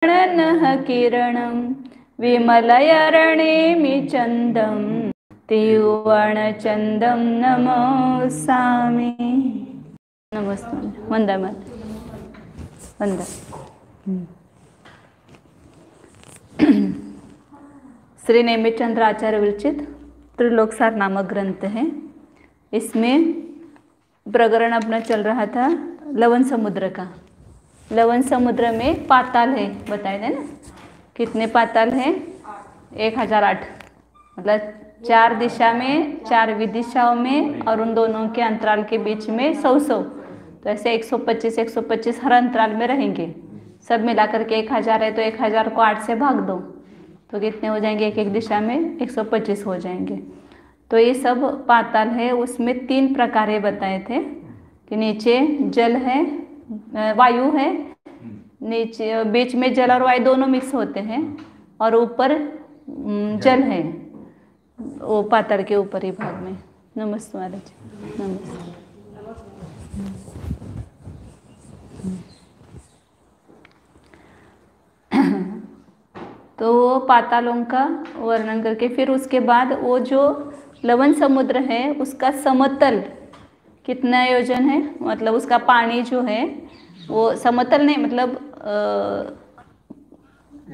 नः किरणं विमलयरणेमि चन्दं त्रिवर्णचन्दं नमस्सामि। नमस्ते वंदे वंदे। श्री नेमिचंद्र आचार्य विरचित त्रिलोकसार नामक ग्रंथ है। इसमें प्रकरण अपना चल रहा था लवण समुद्र का। लवण समुद्र में पाताल है, बताए थे ना कितने पाताल हैं? 1008, मतलब 4 दिशा में, 4 विदिशाओं में और उन दोनों के अंतराल के बीच में 100 तो ऐसे 125 हर अंतराल में रहेंगे। सब मिलाकर के 1000 है तो 1000 को 8 से भाग दो तो कितने हो जाएंगे? एक दिशा में 125 हो जाएंगे। तो ये सब पाताल है। उसमें 3 प्रकार बताए थे कि नीचे जल है, वायु है, नीचे बीच में जल और वायु दोनों मिक्स होते हैं, और ऊपर जल है वो पाताल के ऊपरी भाग में। नमस्ते महाराज, नमस्ते। तो वो पातालों का वर्णन करके फिर उसके बाद वो जो लवण समुद्र है उसका समतल कितना योजन है, मतलब उसका पानी जो है वो समतल नहीं, मतलब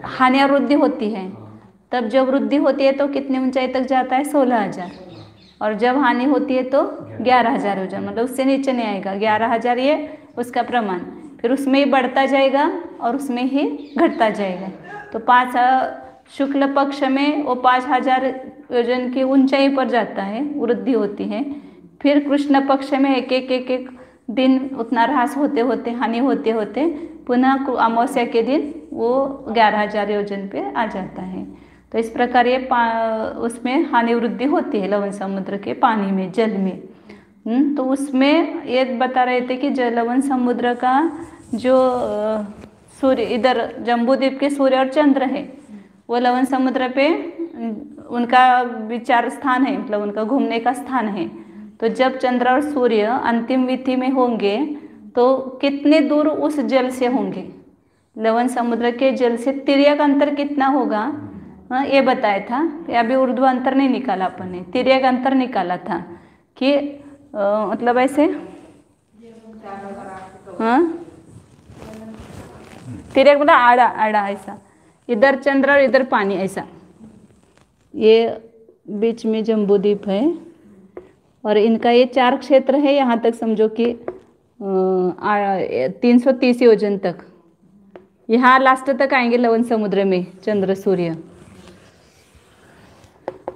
हानि वृद्धि होती है। तब जब वृद्धि होती है तो कितनी ऊंचाई तक जाता है? 16000। और जब हानि होती है तो 11000 योजन, मतलब उससे नीचे नहीं आएगा। 11000 ये उसका प्रमाण, फिर उसमें ही बढ़ता जाएगा और उसमें ही घटता जाएगा। तो 5 शुक्ल पक्ष में वो 5000 योजन की ऊंचाई पर जाता है, वृद्धि होती है। फिर कृष्ण पक्ष में एक दिन उतना ह्रास होते होते, हानि होते होते पुनः अमावस्या के दिन वो 11000 योजन पे आ जाता है। तो इस प्रकार ये उसमें हानि वृद्धि होती है लवण समुद्र के पानी में, जल में। तो उसमें ये बता रहे थे कि लवण समुद्र का जो सूर्य, इधर जम्बूद्वीप के सूर्य और चंद्र है, वो लवण समुद्र पे उनका विचार स्थान है, मतलब उनका घूमने का स्थान है। तो जब चंद्र और सूर्य अंतिम विधि में होंगे तो कितने दूर उस जल से होंगे? लवण समुद्र के जल से तिर्यक अंतर कितना होगा? हाँ, ये बताया था। अभी ऊर्ध्व अंतर नहीं निकाला अपन ने, तिर्यक अंतर निकाला था कि मतलब ऐसे, हाँ तिर्यक मतलब आड़ा आड़ा ऐसा, इधर चंद्र और इधर पानी ऐसा। ये बीच में जम्बूद्वीप है और इनका ये 4 क्षेत्र है। यहाँ तक समझो कि 330 योजन तक, यहाँ लास्ट तक आएंगे लवण समुद्र में चंद्र सूर्य।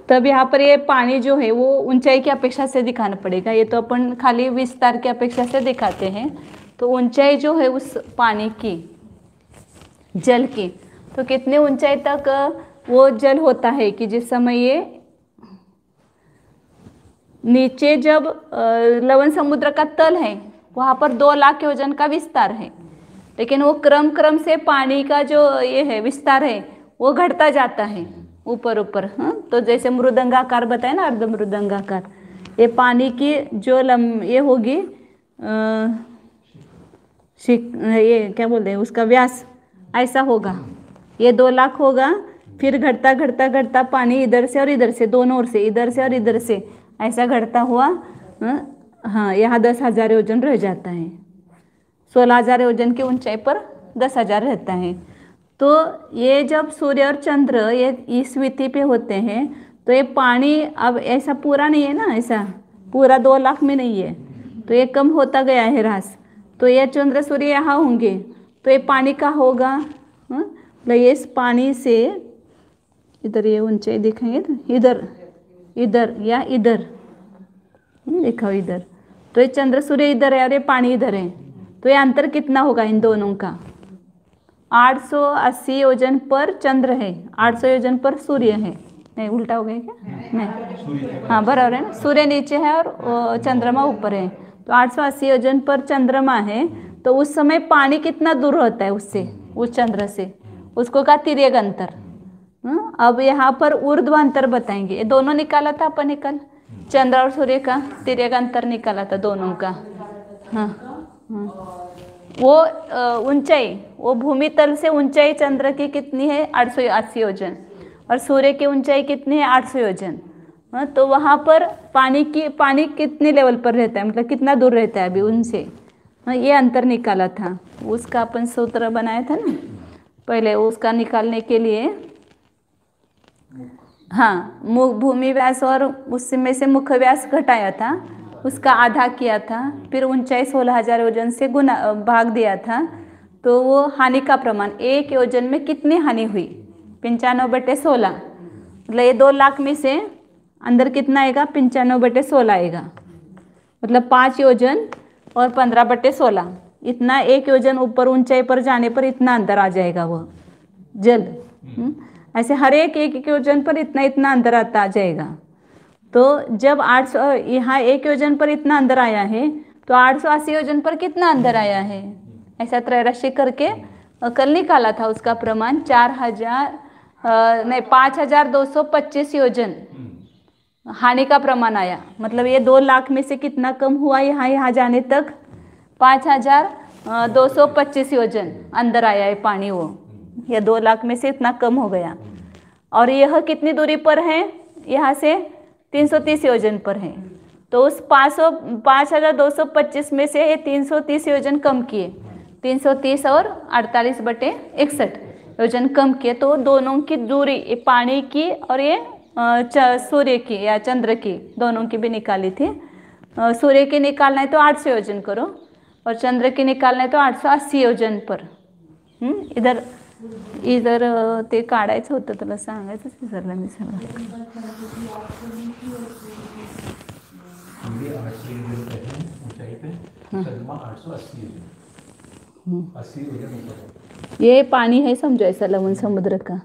तब यहाँ पर ये पानी जो है वो ऊंचाई की अपेक्षा से दिखाना पड़ेगा। ये तो अपन खाली विस्तार की अपेक्षा से दिखाते हैं। तो ऊंचाई जो है उस पानी की, जल की, तो कितने ऊंचाई तक वो जल होता है कि जिस समय ये नीचे जब लवण समुद्र का तल है वहाँ पर 2 लाख योजन का विस्तार है, लेकिन वो क्रम से पानी का जो ये है विस्तार है वो घटता जाता है ऊपर ऊपर। हाँ, तो जैसे मृदंगाकार बताए ना, अर्ध मृदंगाकार, ये पानी की जो ये होगी ये क्या बोलते हैं उसका व्यास ऐसा होगा, ये 2 लाख होगा। फिर घटता घटता घटता पानी इधर से और इधर से, दोनों ओर से, इधर से और इधर से ऐसा घटता हुआ, हाँ यहाँ 10,000 योजन रह जाता है। 16,000 योजन की ऊंचाई पर 10,000 रहता है। तो ये जब सूर्य और चंद्र ये इस विधि पे होते हैं तो ये पानी अब ऐसा पूरा नहीं है ना, ऐसा पूरा 2 लाख में नहीं है, तो ये कम होता गया है ह्रास। तो ये चंद्र सूर्य यहाँ होंगे तो ये पानी का होगा, मतलब ये इस पानी से इधर ये ऊंचाई दिखाएंगे तो इधर इधर या इधर देखो इधर, तो ये चंद्र सूर्य इधर है और ये पानी इधर है। तो ये अंतर कितना होगा इन दोनों का? 880 योजन पर चंद्र है, 800 योजन पर सूर्य है। नहीं उल्टा हो गया क्या? नहीं, हाँ बराबर है ना, सूर्य नीचे है और चंद्रमा ऊपर है। तो 880 योजन पर चंद्रमा है, तो उस समय पानी कितना दूर होता है उससे, उस चंद्र से, उसको कहा तिर्यक अंतर। अब यहाँ पर ऊर्ध्व अंतर बताएंगे। ये दोनों निकाला था अपन ने कल, चंद्र और सूर्य का तिर्यक अंतर निकाला था दोनों का। हाँ हाँ वो ऊंचाई, वो भूमि तल से ऊंचाई चंद्र की कितनी है 880 योजन, और सूर्य की ऊंचाई कितनी है 800 योजन। हाँ, तो वहाँ पर पानी कितने लेवल पर रहता है, मतलब कितना दूर रहता है अभी उनसे। हाँ, ये अंतर निकाला था, उसका अपन सूत्र बनाया था ना पहले, उसका निकालने के लिए हाँ भूमि व्यास और उसमें से मुख्य व्यास घटाया था, उसका आधा किया था, फिर ऊंचाई 16,000 योजन से गुना भाग दिया था। तो वो हानि का प्रमाण, एक योजन में कितनी हानि हुई 95/16, मतलब ये 2 लाख में से अंदर कितना आएगा 95/16 आएगा, मतलब 5 योजन और 15/16, इतना एक योजन ऊपर ऊंचाई पर जाने पर इतना अंदर आ जाएगा वो जल। ऐसे हर एक योजन पर इतना इतना अंदर आता आ जाएगा। तो जब 800 यहाँ एक योजन पर इतना अंदर आया है, तो 880 योजन पर कितना अंदर आया है, ऐसा त्रैराशि करके कल निकाला था उसका प्रमाण 5,225 योजन हानि का प्रमाण आया। मतलब ये 2 लाख में से कितना कम हुआ यहाँ जाने तक 5,225 योजन अंदर आया है पानी, वो यह 2 लाख में से इतना कम हो गया। और यह कितनी दूरी पर है, यहाँ से 330 योजन पर है। तो उस 5,225 में से ये 330 योजन कम किए, 330 और 48/61 योजन कम किए। तो दोनों की दूरी, ये पानी की और ये सूर्य की या चंद्र की, दोनों की भी निकाली थी। सूर्य की निकालना है तो 800 योजन करो, और चंद्र की निकालना है तो 880 योजन पर। इधर ते काढायचं होतं, तुला सांगायचं विसरलं मी सगळं। ये पानी है समझो ऐसा लवण समुद्र का।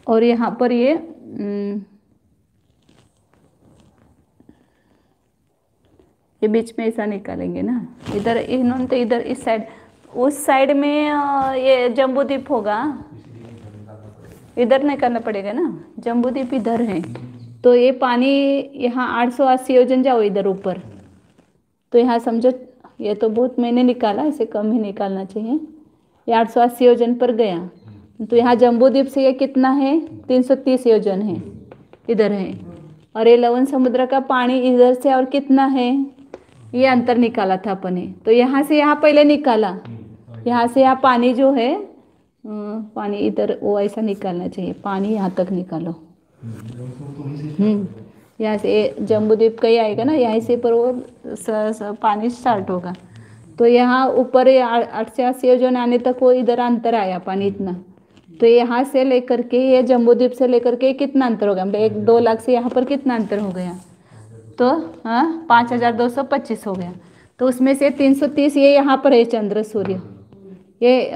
और यहाँ पर ये बीच में ऐसा निकालेंगे ना, इधर इन्होंने तो इधर इस साइड, उस साइड में ये जम्बूद्वीप होगा, इधर निकालना पड़ेगा ना, जम्बूद्वीप इधर है। तो ये पानी यहाँ 880 योजन जाओ इधर ऊपर, तो यहाँ समझो ये तो बहुत मैंने निकाला, इसे कम ही निकालना चाहिए। ये 880 योजन पर गया, तो यहाँ जम्बूद्वीप से ये कितना है 330 योजन है, इधर है। और ये लवण समुद्र का पानी इधर से और कितना है, ये अंतर निकाला था अपने। तो यहाँ से यहाँ पहले निकाला, यहाँ से यहाँ पानी जो है, पानी इधर वो ऐसा निकालना चाहिए, पानी यहाँ तक निकालो। यहाँ से जम्बूद्वीप का ही आएगा ना, यहाँ से पर वो पानी स्टार्ट होगा। तो यहाँ ऊपर 880 योजन आने तक वो इधर अंतर आया पानी इतना। तो यहाँ से लेकर के ये जम्बूद्वीप से लेकर के कितना अंतर हो गया, मतलब 2 लाख से यहाँ पर कितना अंतर हो गया, तो 5,225 हो गया। तो उसमें से 330 ये यहाँ पर है चंद्र सूर्य, ये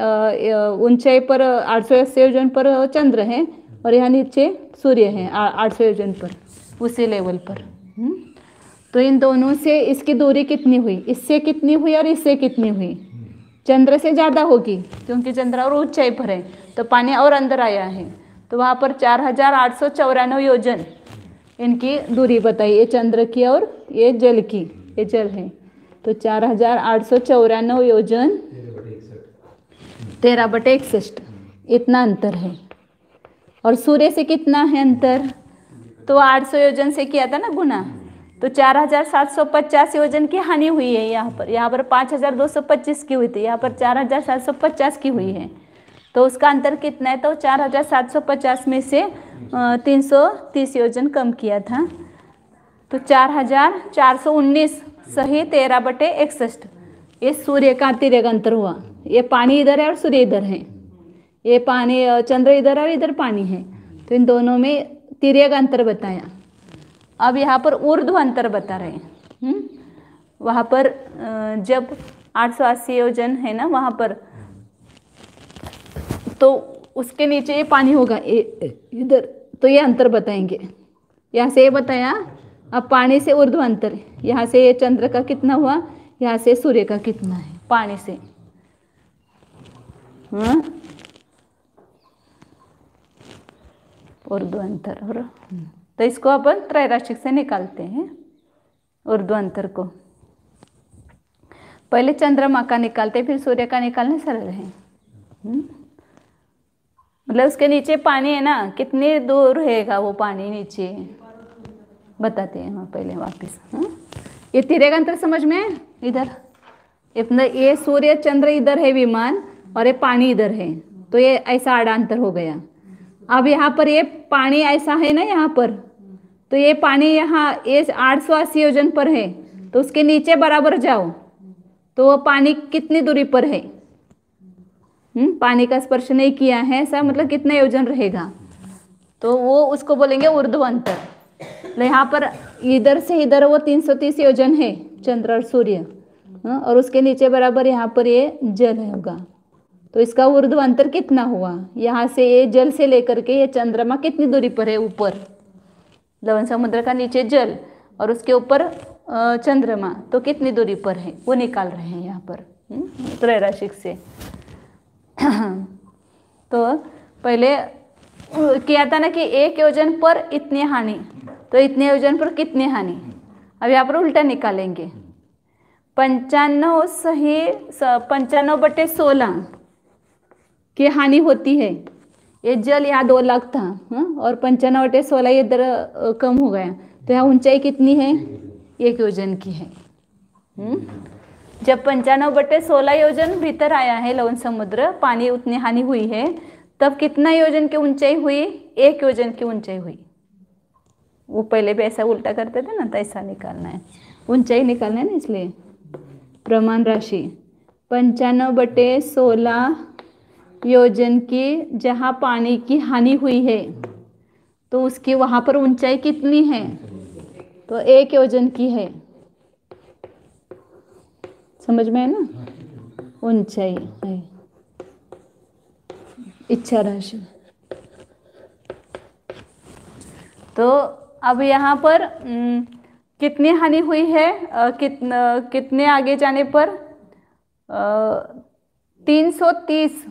ऊंचाई पर 880 योजन पर चंद्र है, और यहाँ नीचे सूर्य है 800 योजन पर, उसी लेवल पर। तो इन दोनों से इसकी दूरी कितनी हुई, इससे कितनी हुई और इससे कितनी हुई, चंद्र से ज़्यादा होगी क्योंकि चंद्र और ऊंचाई पर है, तो पानी और अंदर आया है। तो वहाँ पर 4,894 योजन इनकी दूरी बताई, ये चंद्र की और ये जल की, ये जल है। तो 4,894 योजन 13/61 इतना अंतर है। और सूर्य से कितना है अंतर, तो 800 योजन से किया था ना गुना, तो 4,750 योजन की हानि हुई है यहाँ पर 5,225 की हुई थी, यहाँ पर 4,750 की हुई है। तो उसका अंतर कितना है, तो 4,750 में से 330 योजन कम किया था, तो 4,419 सही 13/61 ये सूर्य का तिर्यक अंतर हुआ। ये पानी इधर है और सूर्य इधर है, ये पानी चंद्र इधर है और इधर पानी है, तो इन दोनों में तिर्यक अंतर बताया। अब यहाँ पर ऊर्ध्व अंतर बता रहे हैं। वहाँ पर जब 880 योजन है ना वहाँ पर, तो उसके नीचे ये पानी होगा इधर, तो ये अंतर बताएंगे। यहाँ से ये बताया, अब पानी से ऊर्ध्व अंतर, यहाँ से ये चंद्र का कितना हुआ, यहाँ से सूर्य का कितना है पानी से। ऊर्ध्व अंतर, और तो इसको अपन त्रैराशिक से निकालते हैं ऊर्ध्व अंतर को। पहले चंद्रमा का निकालते फिर सूर्य का निकालना सरल है। मतलब उसके नीचे पानी है ना, कितनी दूर रहेगा वो पानी नीचे, बताते हैं। हाँ पहले वापस, हाँ ये तिरेगा अंतर समझ में। इधर इतना, ये सूर्य चंद्र इधर है विमान और ये पानी इधर है, तो ये ऐसा आड़ा अंतर हो गया। अब यहाँ पर ये पानी ऐसा है ना यहाँ पर, तो ये पानी यहाँ ये 880 योजन पर है, तो उसके नीचे बराबर जाओ तो वो पानी कितनी दूरी पर है। पानी का स्पर्श नहीं किया है ऐसा मतलब कितना योजन रहेगा, तो वो उसको बोलेंगे ऊर्ध्व अंतर। तो यहाँ पर इधर से इधर वो 330 योजन है चंद्र और सूर्य, और उसके नीचे बराबर यहाँ पर ये जल होगा, तो इसका ऊर्ध्व अंतर कितना हुआ। यहाँ से ये जल से लेकर के ये चंद्रमा कितनी दूरी पर है ऊपर, लवण समुद्र का नीचे जल और उसके ऊपर चंद्रमा, तो कितनी दूरी पर है वो निकाल रहे हैं यहाँ पर त्रैराशिक से। तो पहले किया था ना कि 1 योजन पर इतनी हानि, तो इतने योजन पर कितनी हानि। अब यहाँ पर उल्टा निकालेंगे। 95/16 की हानि होती है। ये जल यहाँ 2 लाख था, और 95/16 ये इधर कम हो गया, तो यहाँ ऊंचाई कितनी है, 1 योजन की है। जब 95/16 योजन भीतर आया है लवण समुद्र, पानी उतनी हानि हुई है, तब कितना योजन की ऊंचाई हुई, 1 योजन की ऊंचाई हुई। वो पहले भी ऐसा उल्टा करते थे ना, तो ऐसा निकालना है, ऊंचाई निकालना है ना, इसलिए प्रमाण राशि 95/16 योजन की जहाँ पानी की हानि हुई है, तो उसकी वहाँ पर ऊंचाई कितनी है, तो 1 योजन की है। समझ में है ना, ऊंचाई है इच्छा राशि। तो अब यहाँ पर कितनी हानि हुई है, कितने आगे जाने पर 330,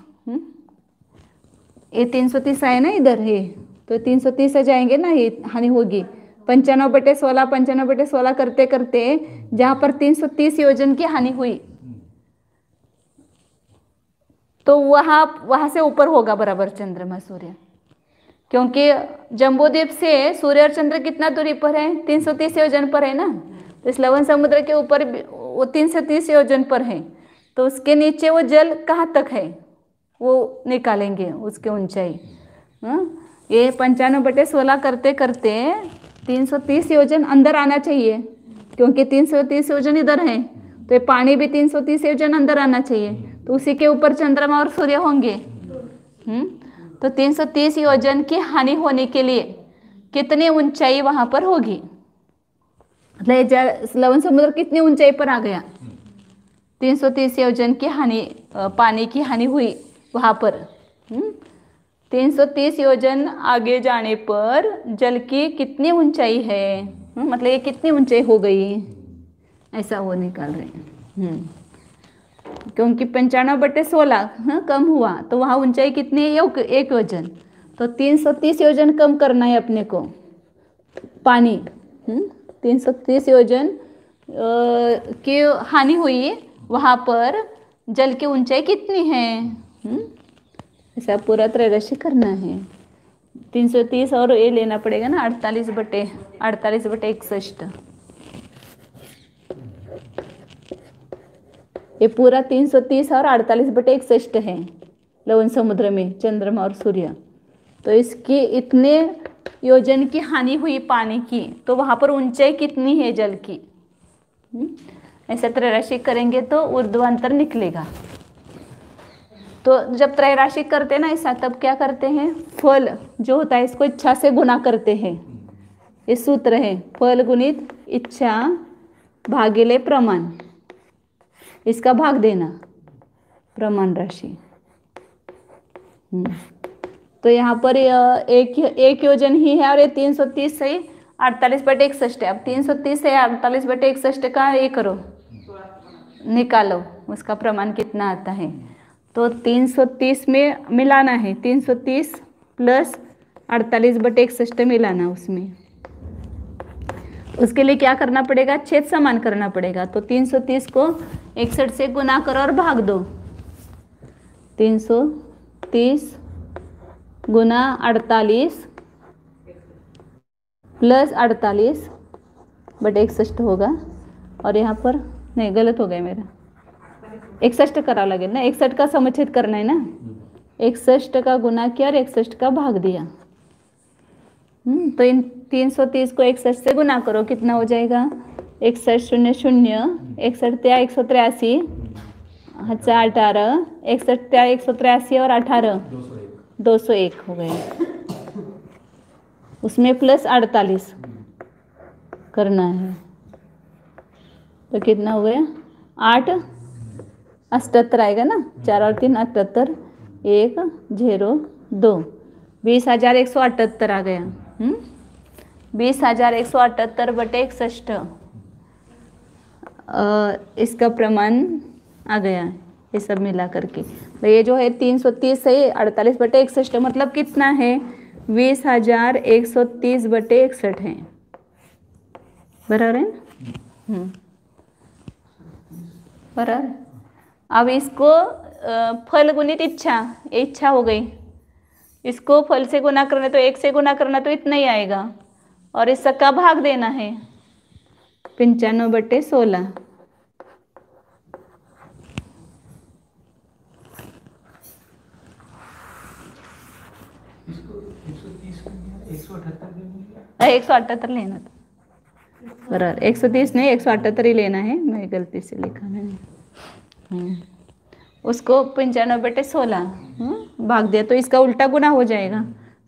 ये 330 आए ना इधर है, तो 330 से जाएंगे ना, ये हानि होगी 95/16 95/16 करते करते जहाँ पर 330 योजन की हानि हुई, तो वहाँ से ऊपर होगा बराबर चंद्रमा सूर्य, क्योंकि जम्बूद्वीप से सूर्य और चंद्र कितना दूरी पर है, 330 योजन पर है ना, तो इस लवण समुद्र के ऊपर वो 330 योजन पर है, तो उसके नीचे वो जल कहाँ तक है वो निकालेंगे उसकी ऊंचाई। ये 95/16 करते करते 330 योजन अंदर आना चाहिए, क्योंकि 330 योजन इधर है, तो ये पानी भी 330 योजन अंदर आना चाहिए, तो उसी के ऊपर चंद्रमा और सूर्य होंगे। तो 330 योजन की हानि होने के लिए कितनी ऊंचाई वहां पर होगी, मतलब लवण समुद्र कितनी ऊंचाई पर आ गया, 330 योजन की हानि, पानी की हानि हुई वहां पर। 330 योजन आगे जाने पर जल की कितनी ऊंचाई है, मतलब ये कितनी ऊंचाई हो गई, ऐसा वो निकाल रहे हैं। क्योंकि 95/16 कम हुआ, तो वहाँ ऊंचाई कितनी है, 1 योजन, तो 330 योजन कम करना है अपने को पानी। 330 योजन की हानि हुई, वहाँ पर जल की ऊंचाई कितनी है, ऐसा पूरा त्रैराशि करना है। 330 और ये लेना पड़ेगा ना, 48/61, ये पूरा 330 और 48/61 है लवण समुद्र में चंद्रमा और सूर्य, तो इसकी इतने योजन की हानि हुई पानी की, तो वहाँ पर ऊंचाई कितनी है जल की। ऐसा त्रैराशिक करेंगे तो ऊर्ध्वांतर निकलेगा। तो जब त्रैराशिक करते हैं ना ऐसा, तब क्या करते हैं, फल जो होता है इसको इच्छा से गुना करते हैं। ये सूत्र है, फल गुणित इच्छा भागिले प्रमाण, इसका भाग देना प्रमाण राशि। तो यहाँ पर एक योजन ही है, और ये 330 से 48/61 है। अब 330 से 48/61 का ये करो, निकालो उसका प्रमाण कितना आता है। तो 330 में मिलाना है, 330 + 48/61 मिलाना उसमें, उसके लिए क्या करना पड़ेगा, छेद समान करना पड़ेगा। तो 330 को 61 से गुना करो और भाग दो। 330 गुना 48 प्लस 48 बटे 61 होगा। और यहाँ पर नहीं, गलत हो गया मेरा, 61 करा लगे ना, 61 का समुच्छेद करना है ना, 61 का गुना किया और 61 का भाग दिया। तो इन 330 को 61 से गुना करो, कितना हो जाएगा, 61 शून्य शून्य, 61 त्या 183, 18, 61 त्या 183 और 18 201 हो गए। उसमें प्लस 48 करना है, तो कितना हो गया, 8 78 आएगा ना, 4 और 3 78, 1 0 2, 20,178 आ गया। 20,178 बटे 61 इसका प्रमाण आ गया, ये सब मिला करके। तो ये जो है 330 है 48 बटे 61, मतलब कितना है, 20,130 बटे 61 है, बराबर है ना। बराबर। अब इसको फल गुणित इच्छा, इच्छा हो गई, इसको फल से गुना करना, तो 1 से गुना करना तो इतना ही आएगा, और इसका भाग देना है 95 बटे 16। इसको 130 178 लेना था, बराबर। 130 नहीं, 178 ही लेना है, मैं गलती से लिखा मैंने। उसको 95 बटे 16 भाग दिया, तो इसका उल्टा गुना हो जाएगा,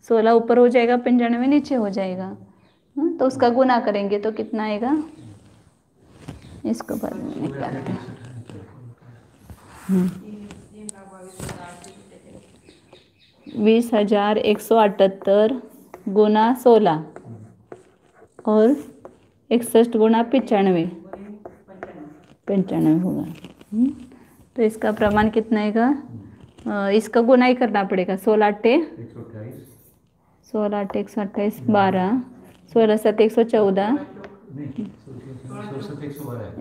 16 ऊपर हो जाएगा, 95 नीचे हो जाएगा। तो उसका गुना करेंगे तो कितना आएगा, इसको बाद में निकालते हैं। 20,178 गुना 16 और 61 गुना 95 होगा। तो इसका प्रमाण कितना आएगा, इसका गुना ही करना पड़ेगा, 16 8 128 12, 16 7 114,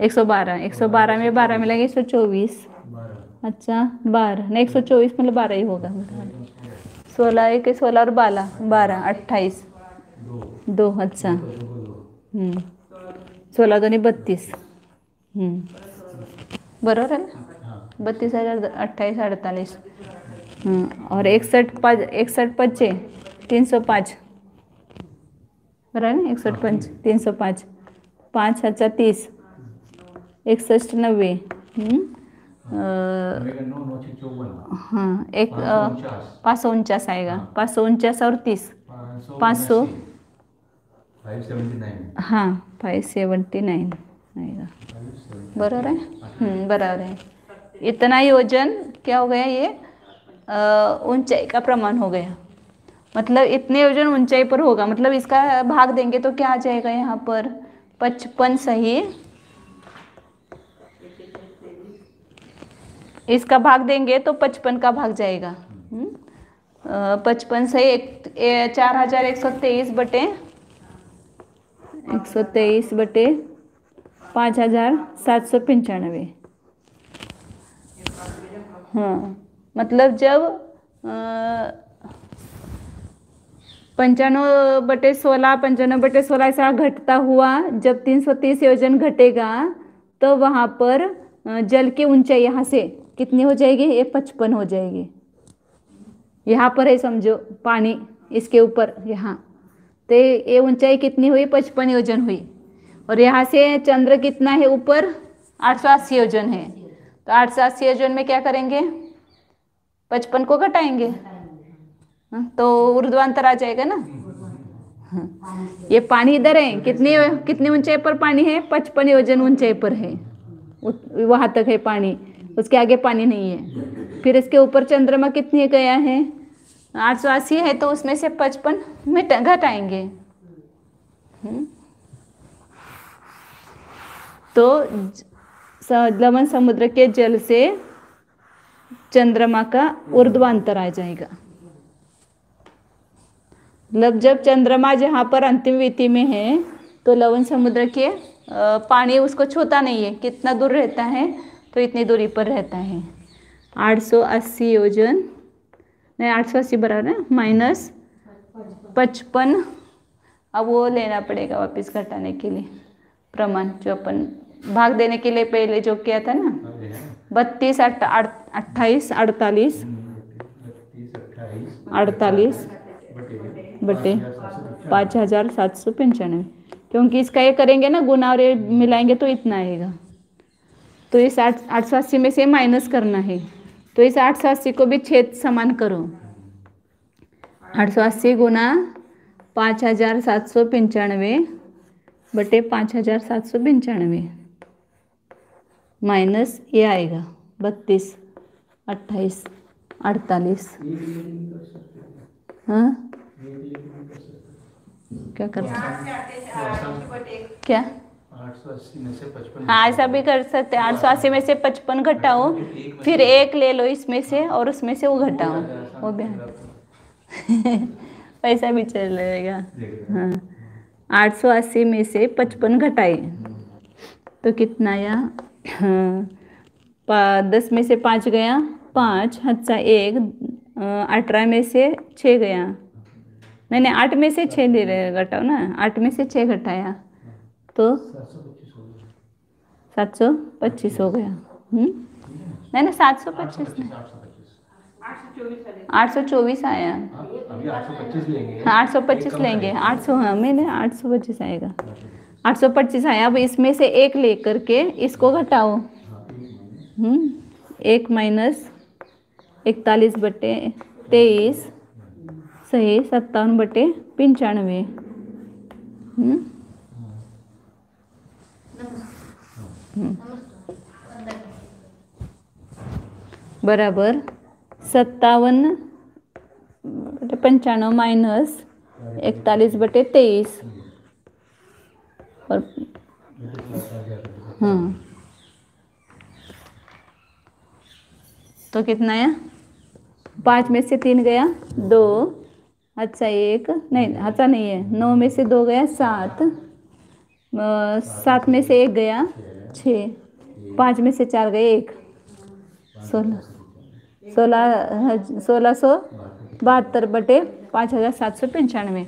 112 में 12 मिलेंगे 124, अच्छा 12 नहीं 124 मतलब 12 ही होगा, 16 1 16 और 12 28 2, अच्छा 16 2 32, बराबर है ना, 32,028 48। और 61 5 305, बराबर है, 61 5 305, 5 अच्छा 30, 61 90, हाँ एक 549 आएगा, 549 और 30 500, हाँ 579 आएगा, बराबर है। बराबर है। इतना ही वजन क्या हो गया, ये ऊंचाई का प्रमाण हो गया, मतलब इतने वजन ऊंचाई पर होगा, मतलब इसका भाग देंगे तो क्या आ जाएगा यहाँ पर, 55 सही, इसका भाग देंगे तो 55 का भाग जाएगा, 55 सही 4,123 बटे 5,795। हाँ मतलब जब 95 बटे 16 ऐसा घटता हुआ, जब 330 वजन घटेगा तो वहाँ पर जल की ऊंचाई यहाँ से कितनी हो जाएगी, ये 55 हो जाएगी। यहाँ पर है समझो पानी, इसके ऊपर यहाँ, तो ये ऊंचाई कितनी हुई, 55 योजन हुई, और यहाँ से चंद्र कितना है ऊपर, 880 योजन है, तो 880 योजन में क्या करेंगे, 55 को घटाएंगे, तो ऊर्ध्वांतर आ जाएगा ना। ये पानी इधर है, कितनी ऊंचाई पर पानी है, 55 योजन ऊंचाई पर है, वहां तक है पानी, उसके आगे पानी नहीं है। फिर इसके ऊपर चंद्रमा कितनी गया है, 880 है, तो उसमें से 55 में घटाएंगे। तो लवण समुद्र के जल से चंद्रमा का ऊर्ध्वांतर आ जाएगा। मतलब जब चंद्रमा जहाँ पर अंतिम विति में है, तो लवण समुद्र के पानी उसको छूता नहीं है, कितना दूर रहता है, तो इतनी दूरी पर रहता है। 880 योजन, नहीं 880 बराबर है माइनस 55। अब वो लेना पड़ेगा वापस घटाने के लिए प्रमाण, जो अपन भाग देने के लिए पहले जो किया था ना, 32 28 48 48 बटे 5795, क्योंकि इसका ये करेंगे ना गुना और ये मिलाएंगे तो इतना आएगा। तो इस 880 में से माइनस करना है, तो इस 880 को भी छेद समान करो। 880 गुना 5795 बटे 5795 माइनस ये आएगा 32 28 48। हाँ क्या करते क्या 880 में से 55, हाँ ऐसा भी कर सकते हैं। 880 में से 55 घटाओ, फिर एक ले लो इसमें से और उसमें से वो घटाओ, वो भी पैसा भी चल जाएगा। हाँ 880 में से 55 घटाए तो कितना आया, हाँ 10 में से 5 गया 5, हत्सा 1, 18 में से 6 गया, नहीं 8 में से 6 ले रहे घटाओ ना, 8 में से 6 घटाया तो 725 हो गया। नहीं 725 नहीं 824 आया। अभी 825 लेंगे। हाँ 825 लेंगे, 800 हाँ मैंने 825 आएगा, 825 आया। अब इसमें से एक ले करके इसको घटाओ, 1 माइनस 41 बटे 23 सही 57 बटे 95 बराबर 57 बटे 95 माइनस 41 बटे 23 और हाँ तो कितना है, 5 में से 3 गया 2, अच्छा 1 नहीं अच्छा नहीं है, 9 में से 2 गया 7, 7 में से 1 गया 6, 5 में से 4 गए 1, 1672 बटे 5795,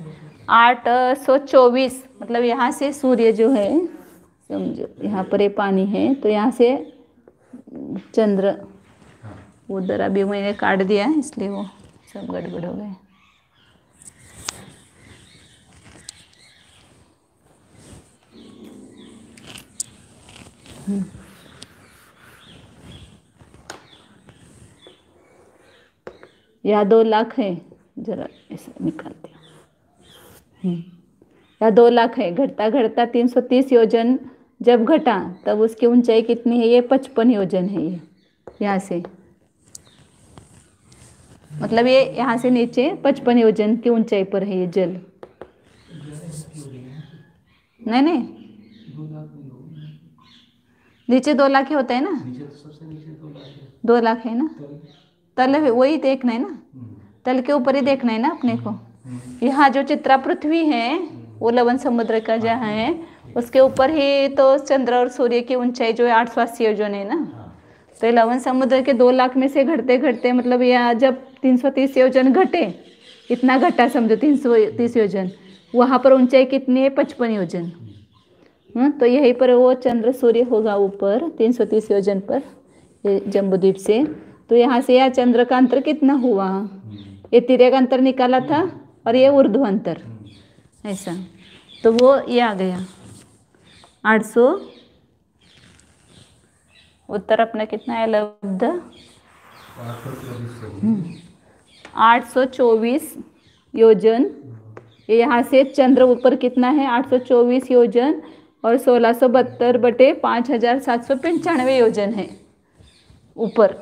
824 मतलब यहाँ से सूर्य जो है, समझो यहाँ पर ये पानी है तो यहाँ से चंद्र, उधर अभी मैंने काट दिया इसलिए वो सब गड़बड़ हो गए। या 2 लाख है, जरा ऐसे निकालते हैं, या 2 लाख है, घटता घटता 330 योजन जब घटा तब उसकी ऊंचाई कितनी है, ये 55 योजन है। ये यहाँ से मतलब ये यहाँ से नीचे 55 योजन की ऊंचाई पर है ये जल। नहीं नीचे 2 लाख होता है ना, 2 लाख है ना, तल वही देखना है ना, तल के ऊपर ही देखना है ना अपने को। यहाँ जो चित्रा पृथ्वी है वो लवण समुद्र का जहाँ है उसके ऊपर ही तो चंद्र और सूर्य की ऊंचाई जो है 880 योजन है ना। तो लवण समुद्र के 2 लाख में से घटते घटते मतलब यहाँ जब 330 योजन घटे, इतना घटा समझो 330 योजन, वहाँ पर ऊंचाई कितनी है 55 योजन। तो यहीं पर वो चंद्र सूर्य होगा ऊपर 330 योजन पर जम्बूद्वीप से। तो यहाँ से यह चंद्र का अंतर कितना हुआ, ये तिर्यक अंतर निकाला था और ये ऊर्ध्व अंतर ऐसा, तो वो ये आ गया 800। उत्तर अपना कितना है लब्ध 824 योजन। ये यहाँ से चंद्र ऊपर कितना है 824 योजन और 1672 बटे 5795 योजन है ऊपर,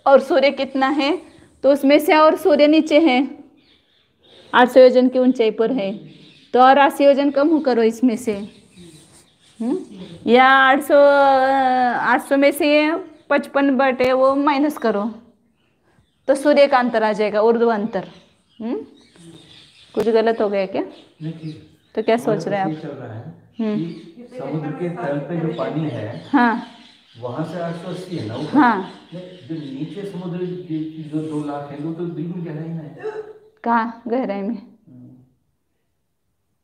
और सूर्य कितना है तो उसमें से और सूर्य नीचे है 800 योजन की ऊंचाई पर है, तो और 80 योजन कम करो इसमें से, या 800 में से 55 बटे वो माइनस करो तो सूर्य का अंतर आ जाएगा, ऊर्ध्व अंतर। कुछ गलत हो गया क्या? तो क्या सोच रहे हैं ये आप? चल रहा है कि समुद्र के तल पे जो पानी है हाँ वहां से 880 है ना ऊपर। हाँ, जो नीचे समुद्र की जो 2 लाख है वो तो बिल्कुल गहराई में है। कहाँ गहराई में?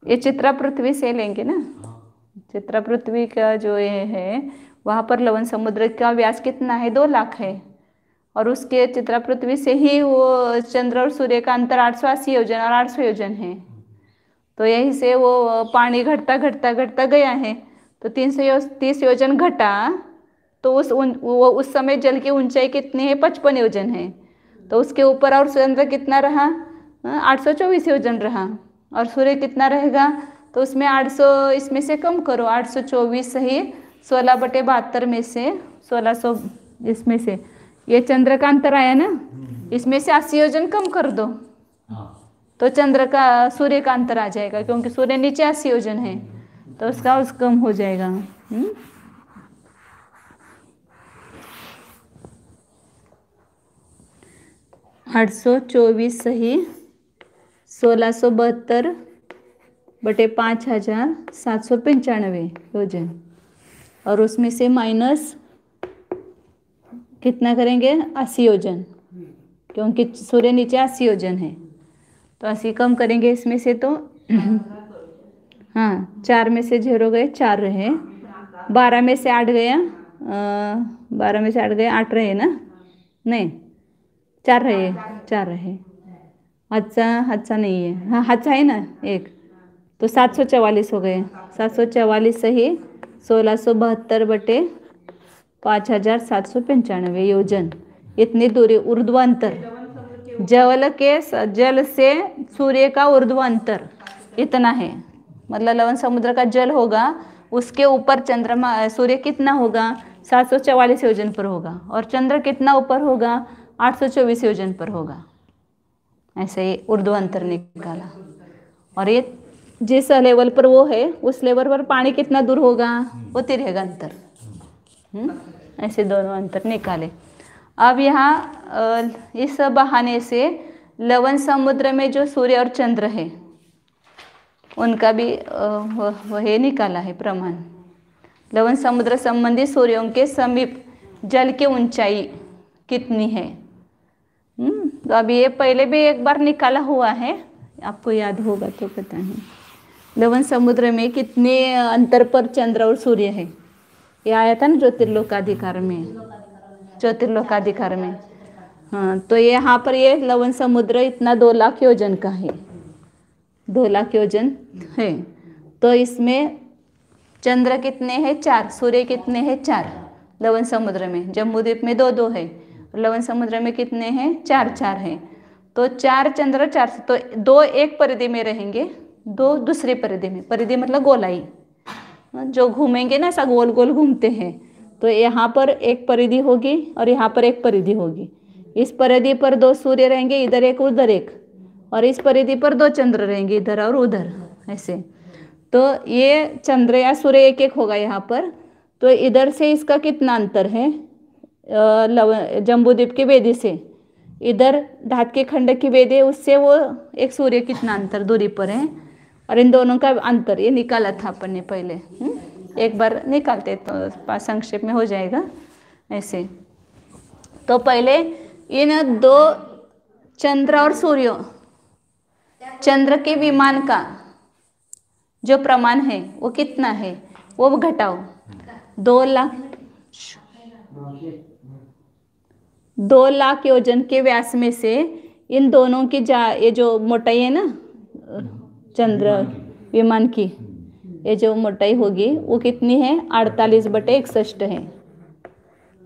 ये चित्रा पृथ्वी से लेंगे ना। हाँ। चित्रा पृथ्वी का जो ये है वहाँ पर लवण समुद्र का व्यास कितना है? 2 लाख है। और उसके चित्रा पृथ्वी से ही वो चंद्र और सूर्य का अंतर 880 योजन और 800 योजन है। तो यहीं से वो पानी घटता घटता घटता गया है। तो 330 योजन घटा, तो वो उस समय जल की ऊंचाई कितनी है? 55 योजन है। तो उसके ऊपर और चंद्र कितना रहा? 824 योजन रहा। और सूर्य कितना रहेगा? तो उसमें 800 इसमें से कम करो, 824 सही 16/72 में से 1600 इसमें से ये चंद्र का अंतर आया ना, इसमें से 80 योजन कम कर दो तो चंद्र का सूर्य का अंतर आ जाएगा, क्योंकि सूर्य नीचे 80 योजन है तो उसका उस कम हो जाएगा। 824 सही 1672/5795 योजन। और उसमें से माइनस कितना करेंगे? 80 योजन, क्योंकि सूर्य नीचे 80 योजन है। तो 80 कम करेंगे इसमें से तो हाँ, 4 में से 0 गए, 4 रहे। 12 में से 8 गया, 12 में से 8 गए, 8 रहे ना, नहीं 4 रहे, 4 रहे। हादसा नहीं है, हाँ हादसा है ना एक, तो 744 हो गए। 744 सही 1672/5795 योजन। इतनी दूरी ऊर्ध्वांतर जल से सूर्य का ऊर्ध्वांतर इतना है। मतलब लवण समुद्र का जल होगा, उसके ऊपर चंद्रमा सूर्य कितना होगा? 744 योजन पर होगा। और चंद्र कितना ऊपर होगा? 824 योजन पर होगा। ऐसे ही ऊर्ध्वांतर निकाला। और ये जिस लेवल पर वो है उस लेवल पर पानी कितना दूर होगा? वो रहेगा अंतर। ऐसे दोनों अंतर निकाले। अब यहाँ इस बहाने से लवण समुद्र में जो सूर्य और चंद्र है उनका भी वह निकाला है प्रमाण। लवण समुद्र संबंधी सूर्यों के समीप जल की ऊंचाई कितनी है? तो अभी ये पहले भी एक बार निकाला हुआ है, आपको याद होगा तो पता नहीं। लवण समुद्र में कितने अंतर पर चंद्र और सूर्य है, ये आया था ना ज्योतिर्लोकाधिकार में। ज्योतिर्लोकाधिकार में हाँ, तो यहाँ पर ये लवण समुद्र इतना 2 लाख योजन का है, 2 लाख योजन है। तो इसमें चंद्र कितने हैं? 4, सूर्य कितने हैं? 4। लवण समुद्र में, जम्बूद्वीप में 2-2 है, लवण समुद्र में कितने हैं? 4-4 हैं। तो 4 चंद्र 4, तो 2 एक परिधि में रहेंगे, 2 दूसरी परिधि में। परिधि मतलब गोलाई, जो घूमेंगे ना, ऐसा गोल गोल घूमते हैं। तो यहाँ पर एक परिधि होगी और यहाँ पर एक परिधि होगी। इस परिधि पर 2 सूर्य रहेंगे, इधर एक उधर एक, और इस परिधि पर 2 चंद्र रहेंगे, इधर और उधर ऐसे। तो ये चंद्र या सूर्य एक एक होगा यहाँ पर। तो इधर से इसका कितना अंतर है? जम्बूद्वीप की वेदी से इधर धात के खंड की वेदी है, उससे वो एक सूर्य कितना अंतर दूरी पर है। और इन दोनों का अंतर ये निकाला था अपन ने पहले। एक बार निकालते तो संक्षेप में हो जाएगा ऐसे। तो पहले इन 2 चंद्र और सूर्य, चंद्र के विमान का जो प्रमाण है वो कितना है वो घटाओ। 2 लाख योजन के व्यास में से इन दोनों की ये जो मोटाई है ना चंद्र विमान की, ये जो मोटाई होगी वो कितनी है? 48/61 है।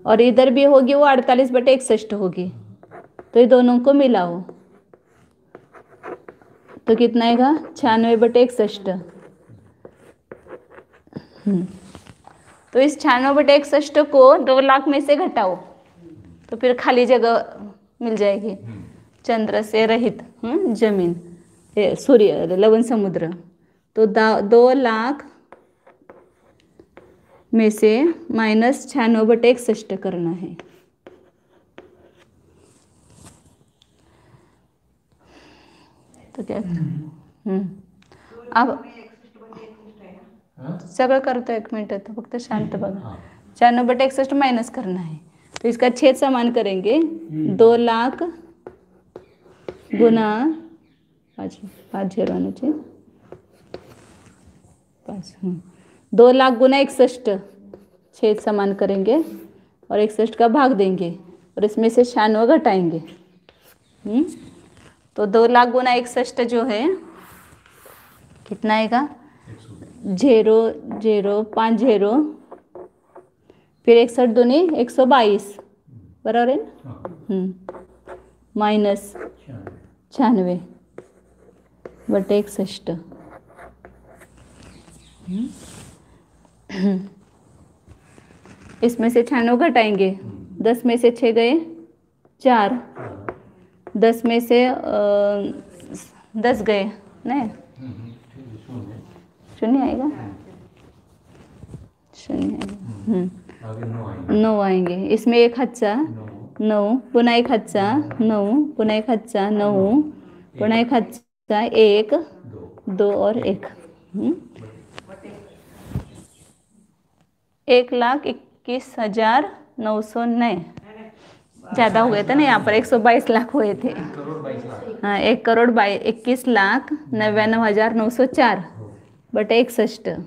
और इधर भी होगी वो 48/61 होगी। तो ये दोनों को मिलाओ तो कितना आएगा? 96/61। तो इस 96/61 को 2 लाख में से घटाओ तो फिर खाली जगह मिल जाएगी, चंद्र से रहित जमीन, सूर्य लवण समुद्र। तो 2 लाख में से माइनस 96/61 करना है। तो क्या अब सगळं करतो 1 मिनिट फक्त शांत बघा. हाँ 96/61 माइनस करना है. तो इसका छेद समान करेंगे. 2 लाख गुना 5 0 आना चाहिए 5 2 लाख गुना 61 छेद समान करेंगे और 61 का भाग देंगे और इसमें से 96 घटाएंगे. तो 2 लाख गुना 61 जो है कितना आएगा 0 0 5 0 फिर 61 दूनी 122 बराबर है ना. माइनस 96 बटे 61. इसमें से 96 घटाएंगे. 10 में से 6 गए 4. 10 में से 10 गए नहीं शून्य आएगा. शून्य आएगा. आगे 9 आएंगे. 9 आएंगे. इसमें 1 हच्चा 9 पुन्हा 1 हच्चा 9 पुन्हा 1 हच्चा 9 पुन्हा 1 हच्चा 1 2 और 1. 1,21,900 नहीं ज़्यादा हो गए थे ना यहाँ पर 122 लाख हुए थे. 1,22,00,000. हाँ 1,21,99,904 बटे 61.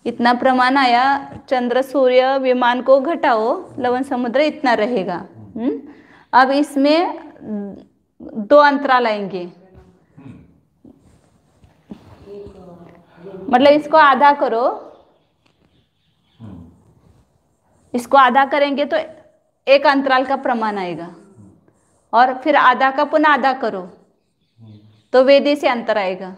इतना प्रमाण आया. चंद्र सूर्य विमान को घटाओ लवण समुद्र इतना रहेगा. अब इसमें 2 अंतराल आएंगे. मतलब इसको आधा करो. इसको आधा करेंगे तो 1 अंतराल का प्रमाण आएगा और फिर आधा का पुनः आधा करो तो वेदी से अंतर आएगा.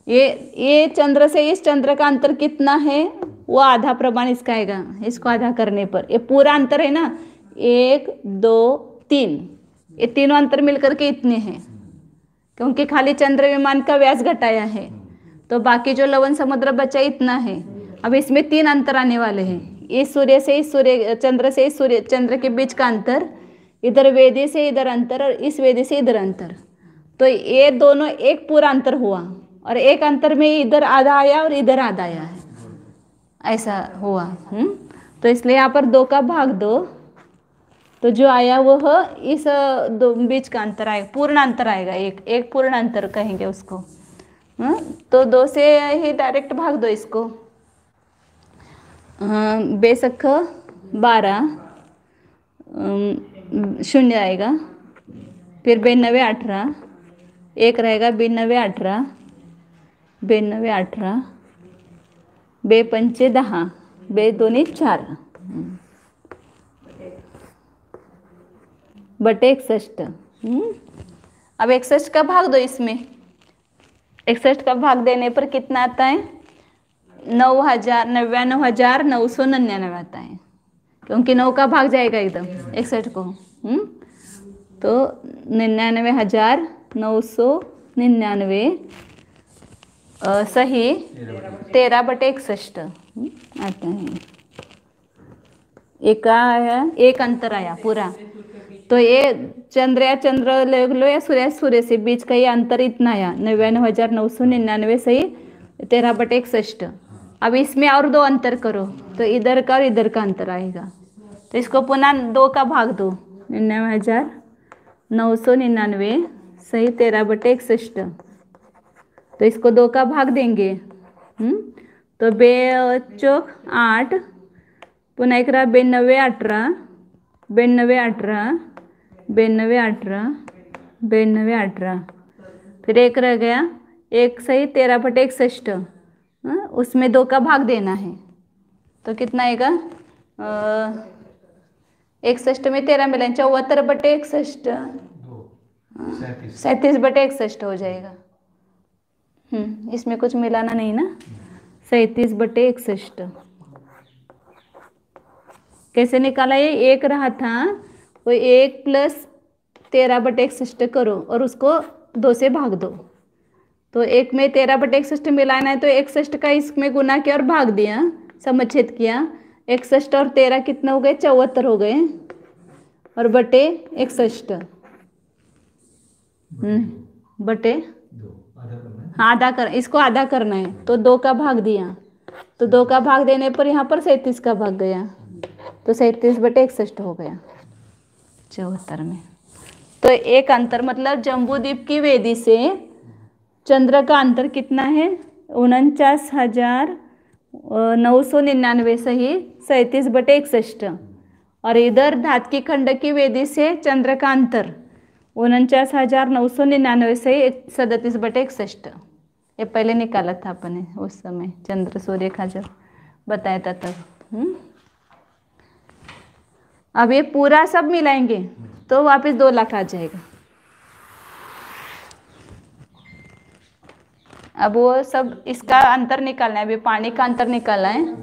ये चंद्र से इस चंद्र का अंतर कितना है वो आधा प्रमाण इसका आएगा. इसको आधा करने पर ये पूरा अंतर है ना 1 2 3 ये तीनों अंतर मिलकर के इतने हैं क्योंकि खाली चंद्र विमान का व्यास घटाया है तो बाकी जो लवण समुद्र बचा इतना है. अब इसमें 3 अंतर आने वाले हैं. इस सूर्य से इस सूर्य चंद्र से इस सूर्य चंद्र के बीच का अंतर, इधर वेदी से इधर अंतर और इस वेदी से इधर अंतर. तो ये दोनों एक पूरा अंतर हुआ और एक अंतर में इधर आधा आया और इधर आधा आया है ऐसा हुआ. तो इसलिए यहाँ पर 2 का भाग 2 तो जो आया वो इस दो बीच का अंतर आएगा. पूर्ण अंतर आएगा. एक पूर्ण अंतर कहेंगे उसको. तो 2 से ही डायरेक्ट भाग दो इसको. बेसख 12 0 आएगा. फिर 92 18 1 रहेगा 92 18 92 18 बे पंचे 10 बे दोन्ही 4 बटे 61. अब 61 का भाग दो इसमें. 61 का भाग देने पर कितना आता है 99,999 आता है क्योंकि 9 का भाग जाएगा एकदम 61 को. तो 99,999 सही 13 बटे 61 आता है. एक आया 1 अंतर आया पूरा. तो ये चंद्र या चंद्र ले लो या सूर्य से बीच का ये अंतर इतना आया 99,999 सही 13 बटे 61. अब इसमें और 2 अंतर करो तो इधर का और इधर का अंतर आएगा. तो इसको पुनः 2 का भाग दो 99,999 सही 13 बटे 61. तो इसको 2 का भाग देंगे. तो 2 चौक 8 पुन्हा 1 92 18 92 18 92 18 92 18 फिर 1 रह गया 1 सही 13 बटे 61. उसमें 2 का भाग देना है तो कितना आएगा 61 में 13 मिला 74 बटे 61 37 बटे 61 हो जाएगा. इसमें कुछ मिलाना नहीं ना 37 बटे 61. कैसे निकाला ये 1 रहा था वो 1 प्लस 13 बटे 61 करो और उसको 2 से भाग दो. तो 1 में 13 बटे 61 मिलाना है तो 61 का इसमें गुना किया और भाग दिया समच्छेद किया. 61 और 13 कितना हो गए 74 हो गए और बटे 61 बटे आधा करना है। हाँ आधा कर, इसको आधा करना है तो 2 का भाग दिया, तो 2 का भाग देने पर यहाँ पर 37 का भाग गया, तो 37/61 हो गया 74 में। तो एक अंतर मतलब जम्बूद्वीप की वेदी से चंद्र का अंतर कितना है, 49,999 सही 37/61, और इधर धातकी खंड की वेदी से चंद्र का अंतर 49,999 सही 37/61। ये पहले निकाला था अपने उस समय चंद्र सूर्य का जब बताया था तब। अब ये पूरा सब मिलाएंगे तो वापस 2 लाख आ जाएगा। अब वो सब इसका अंतर निकालना है, अभी पानी का अंतर निकालना है।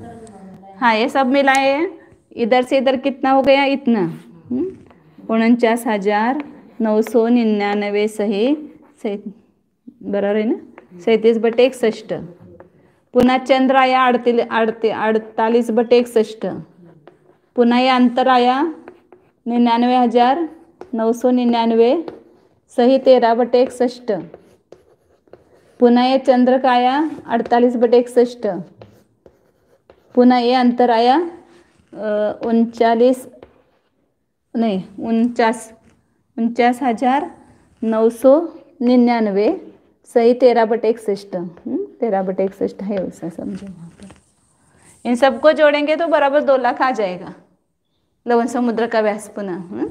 हाँ ये सब मिलाए हैं, इधर से इधर कितना हो गया, इतना 49,999 सही बराबर है ना 37/61। पुन्हा चंद्र आया 48/61, पुन्हा ये अंतर आया 99,999 सही 13/61, पुन्हा ये चंद्र का आया 48/61, पुन्हा ये अंतर आया 49,999 सही 13/61। 13/61 है वैसा समझो वहाँ पर। इन सबको जोड़ेंगे तो बराबर 2 लाख आ जाएगा लवण समुद्र का व्यास पुनः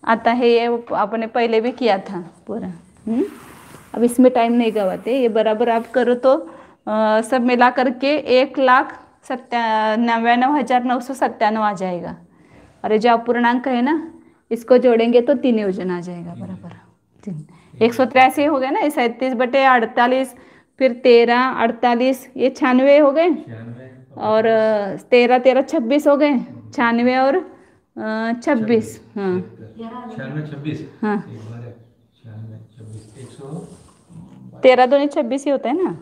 आता है। ये आपने पहले भी किया था पूरा। अब इसमें टाइम नहीं गवाते, ये बराबर आप करो तो सब मिला करके 1,99,997 आ जाएगा। और ये जो अपूर्णांक है ना इसको जोड़ेंगे तो 3 योजना आ जाएगा बराबर 3। 183 हो गया ना, 37/48 फिर 13 48 ये 96 हो गए, और 13 13 26 हो गए, 96 और 26 हाँ 96 हाँ 13 दूनी 26 ही होता है ना।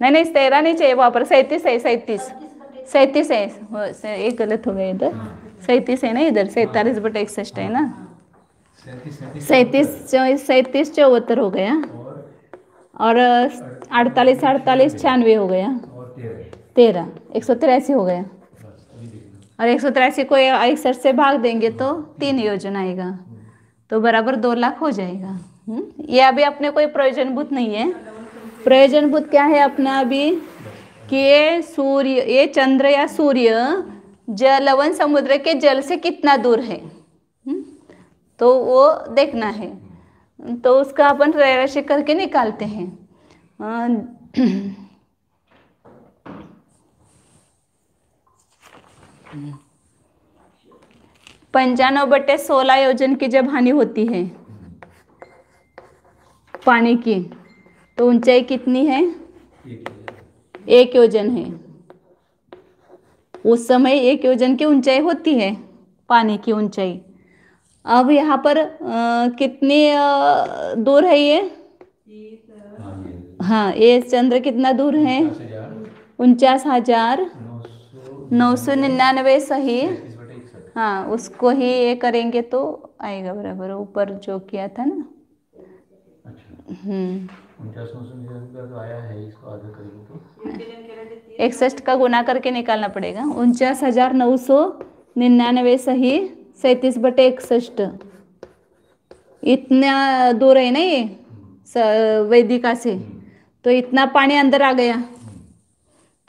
नहीं 13 नहीं चाहिए वहाँ पर 37 है 37 है, एक गलत हो गया इधर 37 है ना, इधर 47/61 है ना, 37 74 हो गया, और 48 48 96 हो गया, 13 183 हो गया, और 183 को 61 से भाग देंगे तो 3 योजना आएगा, तो बराबर 2 लाख हो जाएगा। ये अभी अपने कोई प्रयोजनभूत नहीं है। प्रयोजनभूत क्या है अपना अभी कि ये चंद्र या सूर्य लवण समुद्र के जल से कितना दूर है, तो वो देखना है, तो उसका अपन राशि करके निकालते हैं। 95/16 योजन की जब हानि होती है पानी की, तो ऊंचाई कितनी है, 1 योजन है। उस समय 1 योजन की ऊंचाई होती है पानी की ऊंचाई। अब यहाँ पर कितनी दूर है ये, हाँ ये चंद्र कितना दूर है, 49,999 सही हाँ, उसको ही ये करेंगे तो आएगा बराबर ऊपर जो किया था ना। 61 का गुना करके निकालना पड़ेगा। 49,999 सही 37/61। इतना दूर है ना ये वेदिका से, तो इतना पानी अंदर आ गया,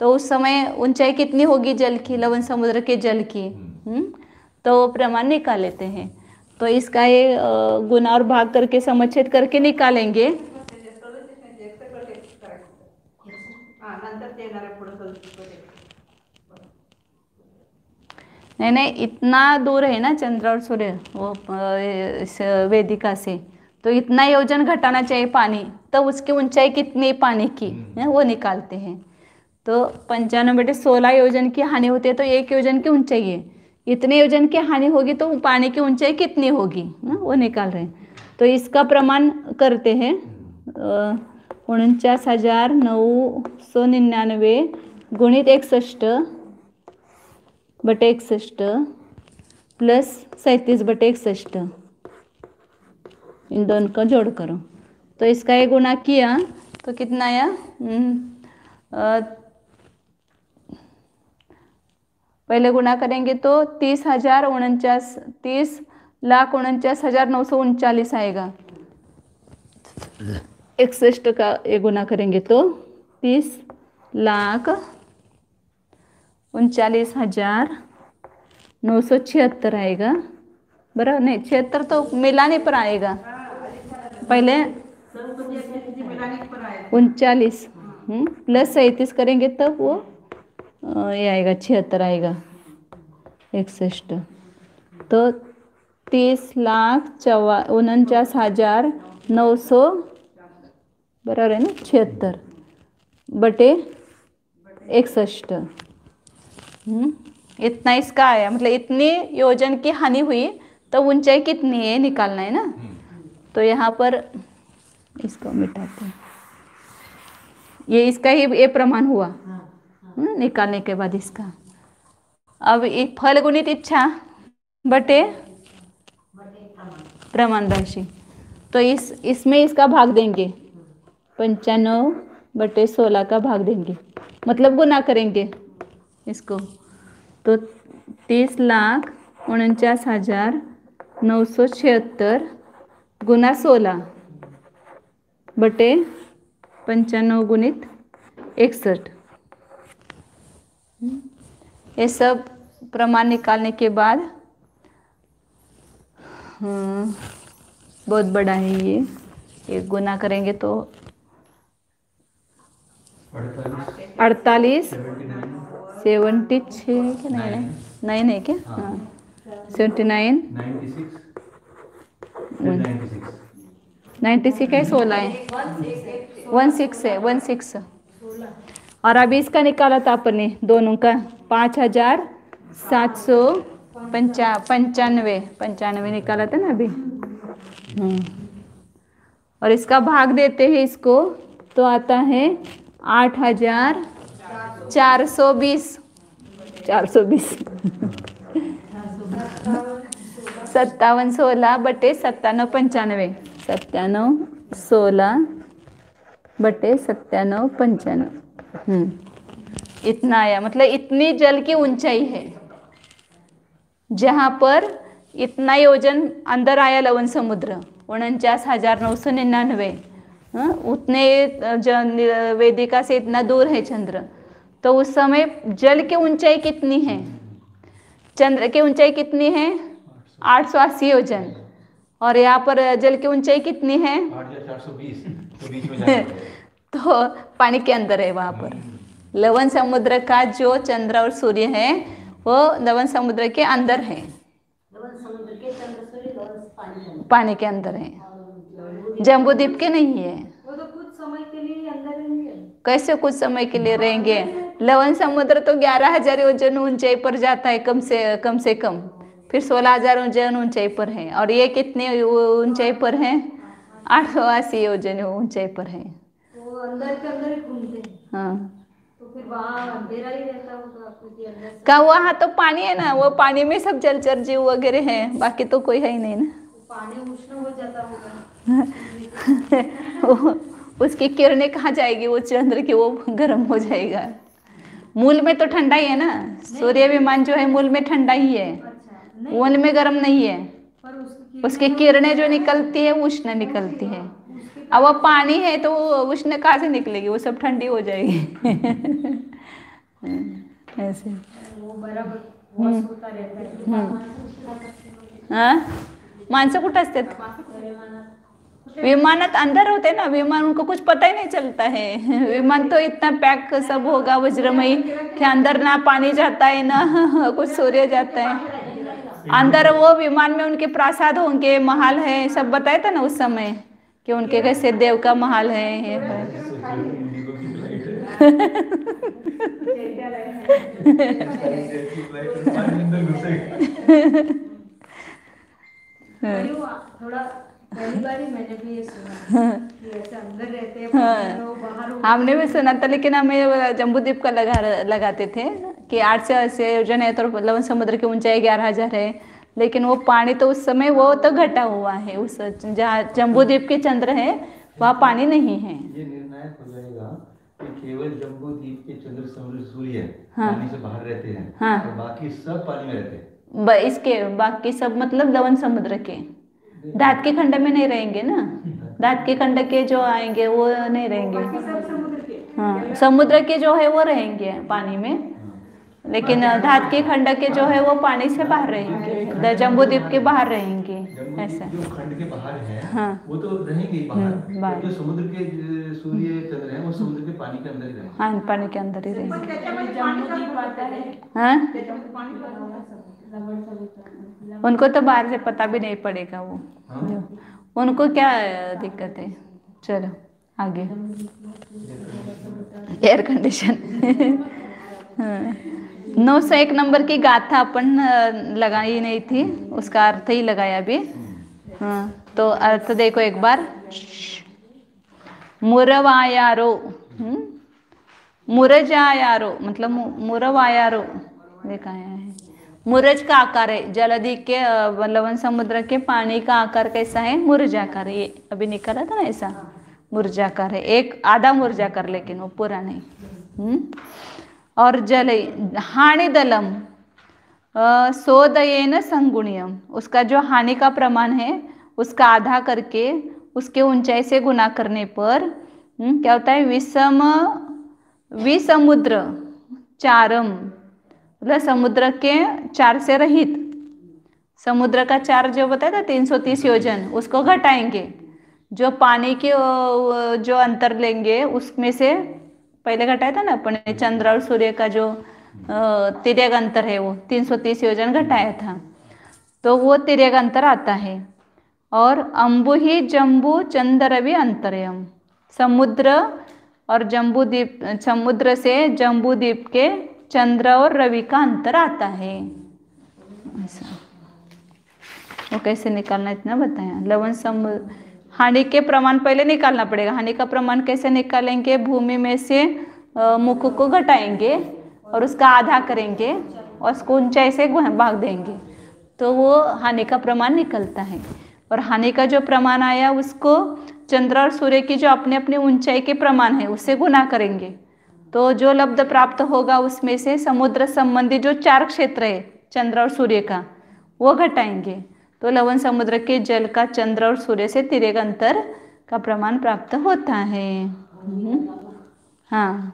तो उस समय ऊंचाई कितनी होगी जल की, लवण समुद्र के जल की, तो प्रमाण निकाल लेते हैं। तो इसका ये गुना और भाग करके समच्छेद करके निकालेंगे। नहीं इतना दूर है ना चंद्र और सूर्य वो इस वेदिका से, तो इतना योजन घटाना चाहिए पानी, तो उसकी ऊंचाई कितनी पानी की है वो निकालते हैं। तो 95/16 योजन की हानि होती है तो 1 योजन की ऊंचाई है, इतने योजन की हानि होगी तो पानी की ऊंचाई कितनी होगी वो निकाल रहे हैं। तो इसका प्रमाण करते हैं 49,999 गुणित 61/61 प्लस 37/61, इन दोनों का जोड़ करो तो इसका ये गुना किया तो कितना आया? पहले गुना करेंगे तो 30,49,939 आएगा। 61 का ये गुना करेंगे तो 30,39,976 आएगा। बराबर नहीं, 76 तो मिलाने पर आएगा, पहले 39 प्लस 37 करेंगे तब वो ये आएगा 76 आएगा। 61 तो 30,49,900 बराबर है ना 76 बटे 61। इतना इसका आया, मतलब इतनी योजन की हानि हुई तो ऊंचाई कितनी है निकालना है ना। तो यहाँ पर इसको मिटाते हैं, ये इसका ही ये प्रमाण हुआ निकालने के बाद इसका। अब एक फल गुणित इच्छा बटे प्रमाण राशि, तो इसमें इसका भाग देंगे 95/16 का भाग देंगे, मतलब गुना करेंगे इसको। तो 30,49,976 गुना 16 बटे 95 गुणित 61। ये सब प्रमाण निकालने के बाद बहुत बड़ा है ये गुना करेंगे तो 48 76 क्या नहीं नहीं क्या 79 96 है 16 है 16 है 16। और अभी इसका निकाला था अपने दोनों का 5,795 निकाला था ना अभी। और इसका भाग देते हैं इसको तो आता है 8,420 5716 बटे 9795 9716 बटे 9795 इतना आया। मतलब इतनी जल की ऊंचाई है जहां पर इतना योजन अंदर आया लवण समुद्र 49,999 उतने वेदिका से इतना दूर है चंद्र। तो उस समय जल की ऊंचाई कितनी है, चंद्र की ऊंचाई कितनी है 880 योजन, और यहाँ पर जल की ऊंचाई कितनी है 8,420 तो बीच में जाएगा। तो पानी के अंदर है वहाँ पर। लवण समुद्र का जो चंद्र और सूर्य है वो लवण समुद्र के अंदर है, पानी के अंदर है, जम्बूद्वीप के नहीं है। वो तो कुछ समय के लिए अंदर रहेंगे। कैसे कुछ समय के लिए रहेंगे? लवण समुद्र तो 11,000 योजन ऊंचाई पर जाता है कम से कम, फिर 16,000 योजन ऊंचाई पर है, और ये कितने ऊंचाई पर है 880 योजन ऊंचाई पर है। वो अंदर के अंदर ही घूमते हैं। हाँ तो फिर वहाँ अंधेरा ही रहता होगा क्योंकि अंदर का वहाँ तो पानी है ना, वो पानी में सब जलचर जीव वगैरह है, बाकी तो कोई है ही नहीं ना। पानी उष्ण हो जाता होगा। उसकी किरणें कहाँ जाएगी, वो चंद्र की वो गर्म हो जाएगा। मूल में तो ठंडा ही है ना, सूर्य विमान जो है मूल में ठंडा ही है, वन में गर्म नहीं है। पर उसकी किरणें जो निकलती है उष्ण निकलती है। अब वो पानी है तो वो उष्ण कहाँ से निकलेगी, वो सब ठंडी हो जाएगी। ऐसे वो बराबर वॉश होता रहता है। हाँ माणसं कुठं असतात? विमानात अंदर होते ना, विमान उनको कुछ पता ही नहीं चलता है। विमान तो इतना पैक सब होगा वज्रमयी कि अंदर ना पानी जाता है ना कुछ सूर्य जाता है। अंदर वो विमान में उनके प्रासाद होंगे, महल है, सब बताया था ना उस समय कि उनके कैसे देव का महल है ये है। थोड़ा पहली बार ही मैंने भी ये सुना कि ऐसे अंदर रहते हैं बाहर। हमने भी सुना था, लेकिन हमें जम्बूद्वीप का लगाते थे कि 8 से 80 योजन है तो लवण समुद्र की ऊंचाई 11,000 है, लेकिन वो पानी तो उस समय वो तो घटा हुआ है। उस जहाँ जम्बूद्वीप के चंद्र है वहाँ पानी नहीं है। ये निर्णायक हो जाएगा कि केवल जम्बू द्वीप के चंद्र समुद्र सूर्य हाँ। पानी से बाहर रहते हैं, हाँ। और बाकी सब पानी में रहते हैं। इसके बाकी सब मतलब लवण समुद्र के, धात के खंड में नहीं रहेंगे ना, धात के खंड के जो आएंगे वो नहीं रहेंगे। सब समुद्र के। हाँ, समुद्र के जो है वो रहेंगे पानी में, लेकिन धात के खंड के जो है वो पानी से बाहर रहेंगे, जम्बूद्वीप के बाहर रहेंगे ऐसा। जो खंड के बाहर है, हाँ। वो तो रहेंगे ही बाहर, बाहर। जो समुद्र के सूर्य चंद्र है वो समुद्र के पानी के अंदर ही रहेंगे। हाँ, पानी के अंदर ही रहेंगे। त्याच्यामध्ये जम्बूद्वीप आता है, हाँ, त्याच्यामध्ये पाणी भरपूर उनको तो बाहर से पता भी नहीं पड़ेगा वो, हाँ। उनको क्या दिक्कत है। चलो आगे, एयर कंडीशन। 901 नंबर की गाथा अपन लगाई नहीं थी, उसका अर्थ ही लगाया अभी। हाँ, तो अर्थ देखो एक बार। मुरवायारो, मुरजायारो मतलब मुरवायारो देखा है। मुरज का आकार है, जलधि के लवण समुद्र के पानी का आकार कैसा है, मुरजाकार है। ये अभी निकाला था ना ऐसा, मुरजाकार है, एक आधा मुरजाकार, लेकिन वो पूरा नहीं। और जल हानिदलम सोदयेन संगुणियम, उसका जो हानि का प्रमाण है उसका आधा करके उसके ऊंचाई से गुना करने पर क्या होता है, विसमुद्र चारम, मतलब समुद्र के 4 से रहित, समुद्र का 4 जो बताया था 330 योजन, उसको घटाएंगे। जो पानी के जो अंतर लेंगे उसमें से पहले घटाया था ना अपन, चंद्र और सूर्य का जो तिर्यक अंतर है वो 330 योजन घटाया था, तो वो तिर्यक अंतर आता है। और अम्बु ही जम्बू चंद्रवि अंतरयम, समुद्र और जम्बूद्वीप, समुद्र से जम्बूद्वीप के चंद्र और रवि का अंतर आता है। ऐसा वो कैसे निकालना इतना बताया। लवण समुद्र, हानि के प्रमाण पहले निकालना पड़ेगा। हानि का प्रमाण कैसे निकालेंगे, भूमि में से मुख को घटाएंगे और उसका आधा करेंगे और उसको ऊंचाई से भाग देंगे, तो वो हानि का प्रमाण निकलता है। और हानि का जो प्रमाण आया उसको चंद्र और सूर्य की जो अपने अपने ऊंचाई के प्रमाण है उससे गुना करेंगे, तो जो लब्ध प्राप्त होगा उसमें से समुद्र संबंधी जो 4 क्षेत्र है चंद्र और सूर्य का वो घटाएंगे, तो लवण समुद्र के जल का चंद्र और सूर्य से तिर्यक अंतर का प्रमाण प्राप्त होता है। हाँ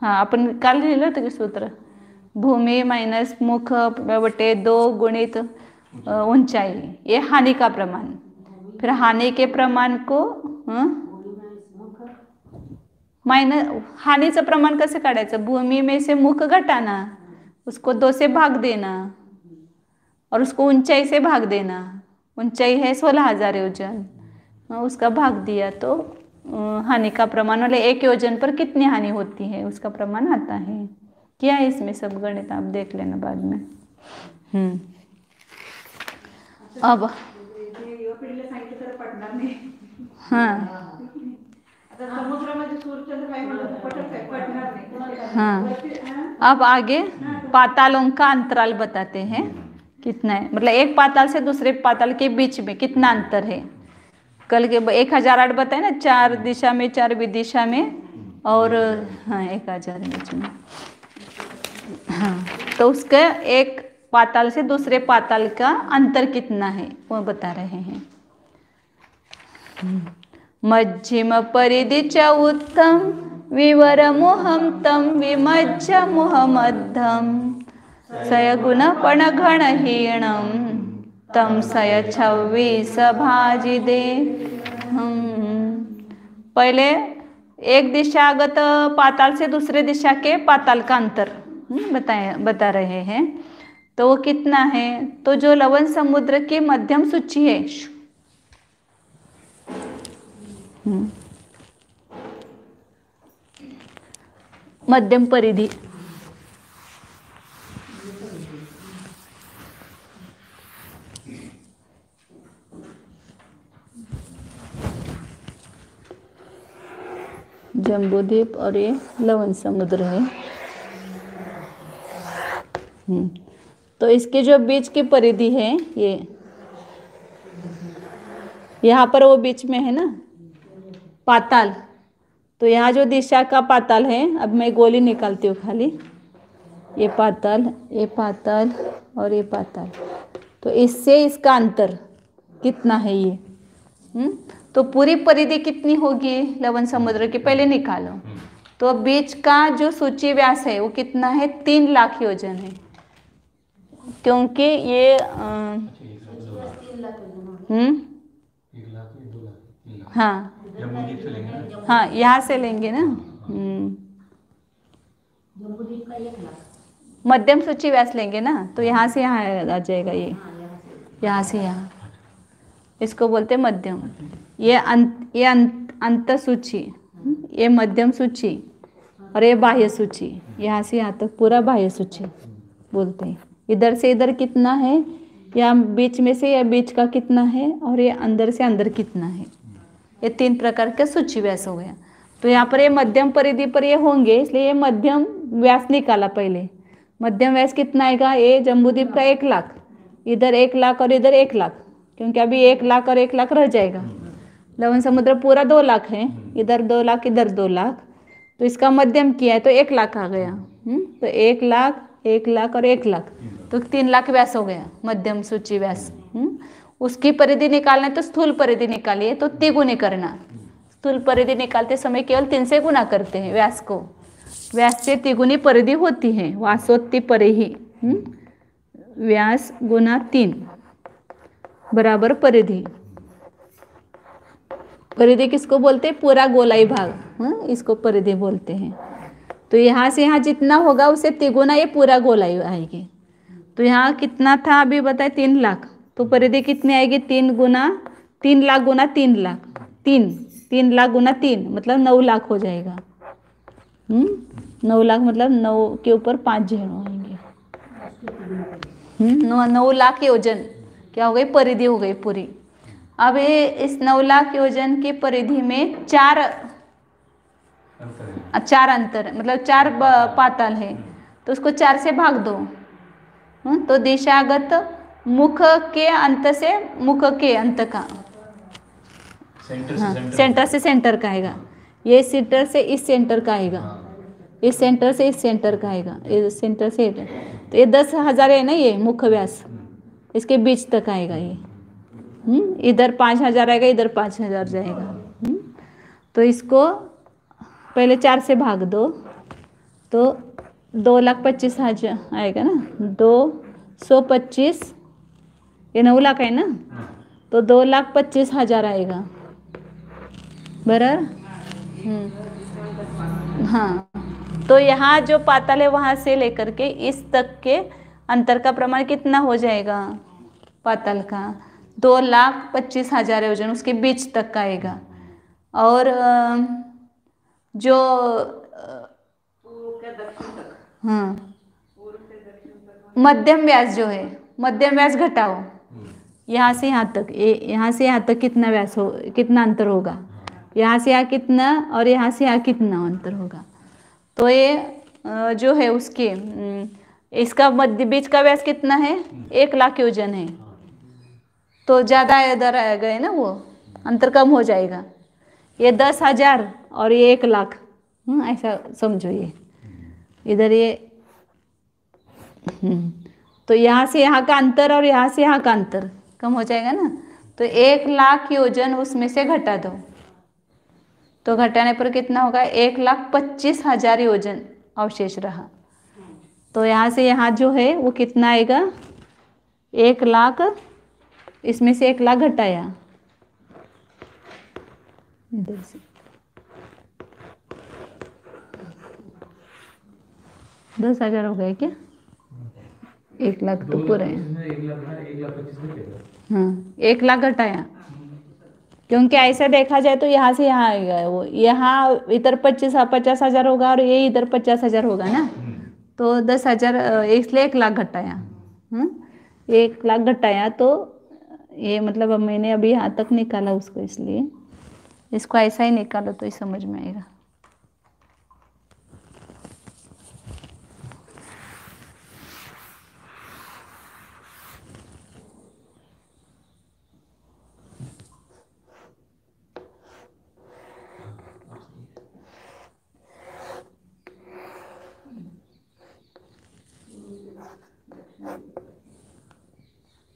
हाँ, अपन काल लिहिलं होतं की सूत्र, भूमि माइनस मुख बटे 2 गुणित ऊंचाई, ये हानि का प्रमाण। फिर हानि के प्रमाण को माइनस, हानिचं प्रमाण कसं काढायचं, भूमि में से मुख घटाना, उसको 2 से भाग देना और उसको ऊंचाई से भाग देना। ऊंचाई है 16,000 योजन, उसका भाग दिया तो हानि का प्रमाण, वाले 1 योजन पर कितनी हानि होती है उसका प्रमाण आता है। क्या है इसमें सब गणित आप देख लेना बाद में। अब हाँ समुद्रामध्ये सूर्यचंद्र काय म्हणतात, पटणार नाही। हाँ, अब आगे पातालों का अंतराल बताते हैं कितना है, मतलब एक पाताल से दूसरे पाताल के बीच में कितना अंतर है। कल के 1008 बताए ना, 4 दिशा में 4 विदिशा में, और हाँ 1000 बीच में। हाँ, तो उसका एक पाताल से दूसरे पाताल का अंतर कितना है वो बता रहे हैं। मध्यम परिधि च उत्तम विवर मुहम तम विमज्ज मुहमद्धम सय गुण पण घणहीणम तम सय 26 भाजी दे। पहले एक दिशागत पाताल से दूसरे दिशा के पाताल का अंतर बता रहे हैं, तो वो कितना है, तो जो लवण समुद्र की मध्यम सूची है, मध्यम परिधि, जम्बूद्वीप और ये लवण समुद्र है। तो इसके जो बीच की परिधि है यहाँ पर वो बीच में है ना पाताल, तो यहाँ जो दिशा का पाताल है, अब मैं गोली निकालती हूँ खाली, ये पाताल, ये पाताल और ये पाताल, तो इससे इसका अंतर कितना है ये? तो पूरी परिधि कितनी होगी लवण समुद्र की, पहले निकालो। तो बीच का जो सूची व्यास है वो कितना है? 3 लाख योजन है, क्योंकि ये हाँ जम्बूद्वीप से लेंगे ना? हाँ, यहाँ से लेंगे ना। मध्यम सूची व्यास लेंगे ना, तो यहाँ से यहाँ आ जाएगा ये, यहाँ से यहाँ, इसको बोलते मध्यम। ये अंत सूची, ये मध्यम सूची, और ये बाह्य सूची, यहाँ से यहाँ तक पूरा बाह्य सूची बोलते हैं। इधर से इधर कितना है, या बीच में से या बीच का कितना है, और ये अंदर से अंदर कितना है, ये 3 प्रकार का सूची व्यास हो गया। तो यहाँ पर ये मध्यम परिधि पर ये होंगे, इसलिए ये मध्यम व्यास निकाला पहले। मध्यम व्यास कितना आएगा? ये जम्बूद्वीप का 1 लाख, इधर 1 लाख और इधर 1 लाख, क्योंकि अभी 1 लाख और 1 लाख रह जाएगा। लवण समुद्र पूरा 2 लाख है, इधर 2 लाख इधर 2 लाख, तो इसका मध्यम किया है तो 1 लाख आ गया। तो 1 लाख 1 लाख और 1 लाख, तो 3 लाख व्यास हो गया मध्यम सूची व्यास। उसकी परिधि निकालना है तो स्थूल परिधि निकालिए, तो तिगुनी करना। स्थूल परिधि निकालते समय केवल 3 से गुना करते हैं व्यास को, व्यास से तिगुनी परिधि होती है, व्यासोत्ति परिधि। व्यास गुना 3 बराबर परिधि। परिधि किसको बोलते हैं? पूरा गोलाई भाग, इसको परिधि बोलते हैं। तो यहाँ से यहाँ जितना होगा उसे तिगुना ये पूरा गोलाई आएगी। तो यहाँ कितना था अभी बताए? 3 लाख, तो परिधि कितनी आएगी? 3 लाख गुना 3 लाख, 3 लाख गुना 3 मतलब 9 लाख हो जाएगा। 9 लाख मतलब 9 के ऊपर 5 जीरो आएंगे। 9 लाख योजन क्या हो गई? परिधि हो गई पूरी। अब ये इस 9 लाख योजन की परिधि में 4 अंतर, मतलब 4 पाताल है, तो उसको 4 से भाग दो। तो दिशागत मुख के अंत से मुख के अंत का, सेंटर से सेंटर का आएगा, ये सेंटर से इस सेंटर का आएगा, इस सेंटर से इस सेंटर का आएगा, इस सेंटर से। तो ये 10,000 है ना, ये मुख्य व्यास, इसके बीच तक आएगा ये। इधर 5,000 आएगा, इधर 5,000 जाएगा। तो इसको पहले 4 से भाग दो, तो 2,25,000 आएगा ना, 225, ये 9 लाख है ना, तो 2,25,000 आएगा बराबर। हाँ, तो यहाँ जो पाताल है वहाँ से लेकर के इस तक के अंतर का प्रमाण कितना हो जाएगा? पाताल का 2,25,000 योजन, उसके बीच तक का आएगा। और जो हाँ, मध्यम व्यास जो है, मध्यम व्यास घटाओ यहाँ से यहाँ तक, यहाँ से यहाँ तक कितना व्यास हो, कितना अंतर होगा? यहाँ से यहाँ कितना और यहाँ से यहाँ कितना अंतर होगा? तो ये जो है उसके इसका मध्य बीच का व्यास कितना है? 1 लाख योजन है, तो ज़्यादा इधर आ गए ना, वो अंतर कम हो जाएगा। ये 10,000 और ये 1 लाख, ऐसा समझो। ये इधर ये तो यहाँ से यहाँ का अंतर और यहाँ से यहाँ का अंतर कम हो जाएगा ना, तो 1 लाख योजन उसमें से घटा दो, तो घटाने पर कितना होगा? 1,25,000 योजन अवशेष रहा। तो यहाँ से यहाँ जो है वो कितना आएगा? 1 लाख, इसमें से 1 लाख घटाया इधर से, 10,000 हो गए क्या? 1 लाख तो पूरा है। 1 लाख घटाया, क्योंकि ऐसा देखा जाए तो यहाँ से यहाँ आएगा वो, यहाँ इधर 50,000 होगा और ये इधर 50,000 होगा ना, तो 10,000, इसलिए 1 लाख घटाया। 1 लाख घटाया, तो ये मतलब अब मैंने अभी यहाँ तक निकाला उसको, इसलिए इसको ऐसा ही निकालो तो ही समझ में आएगा।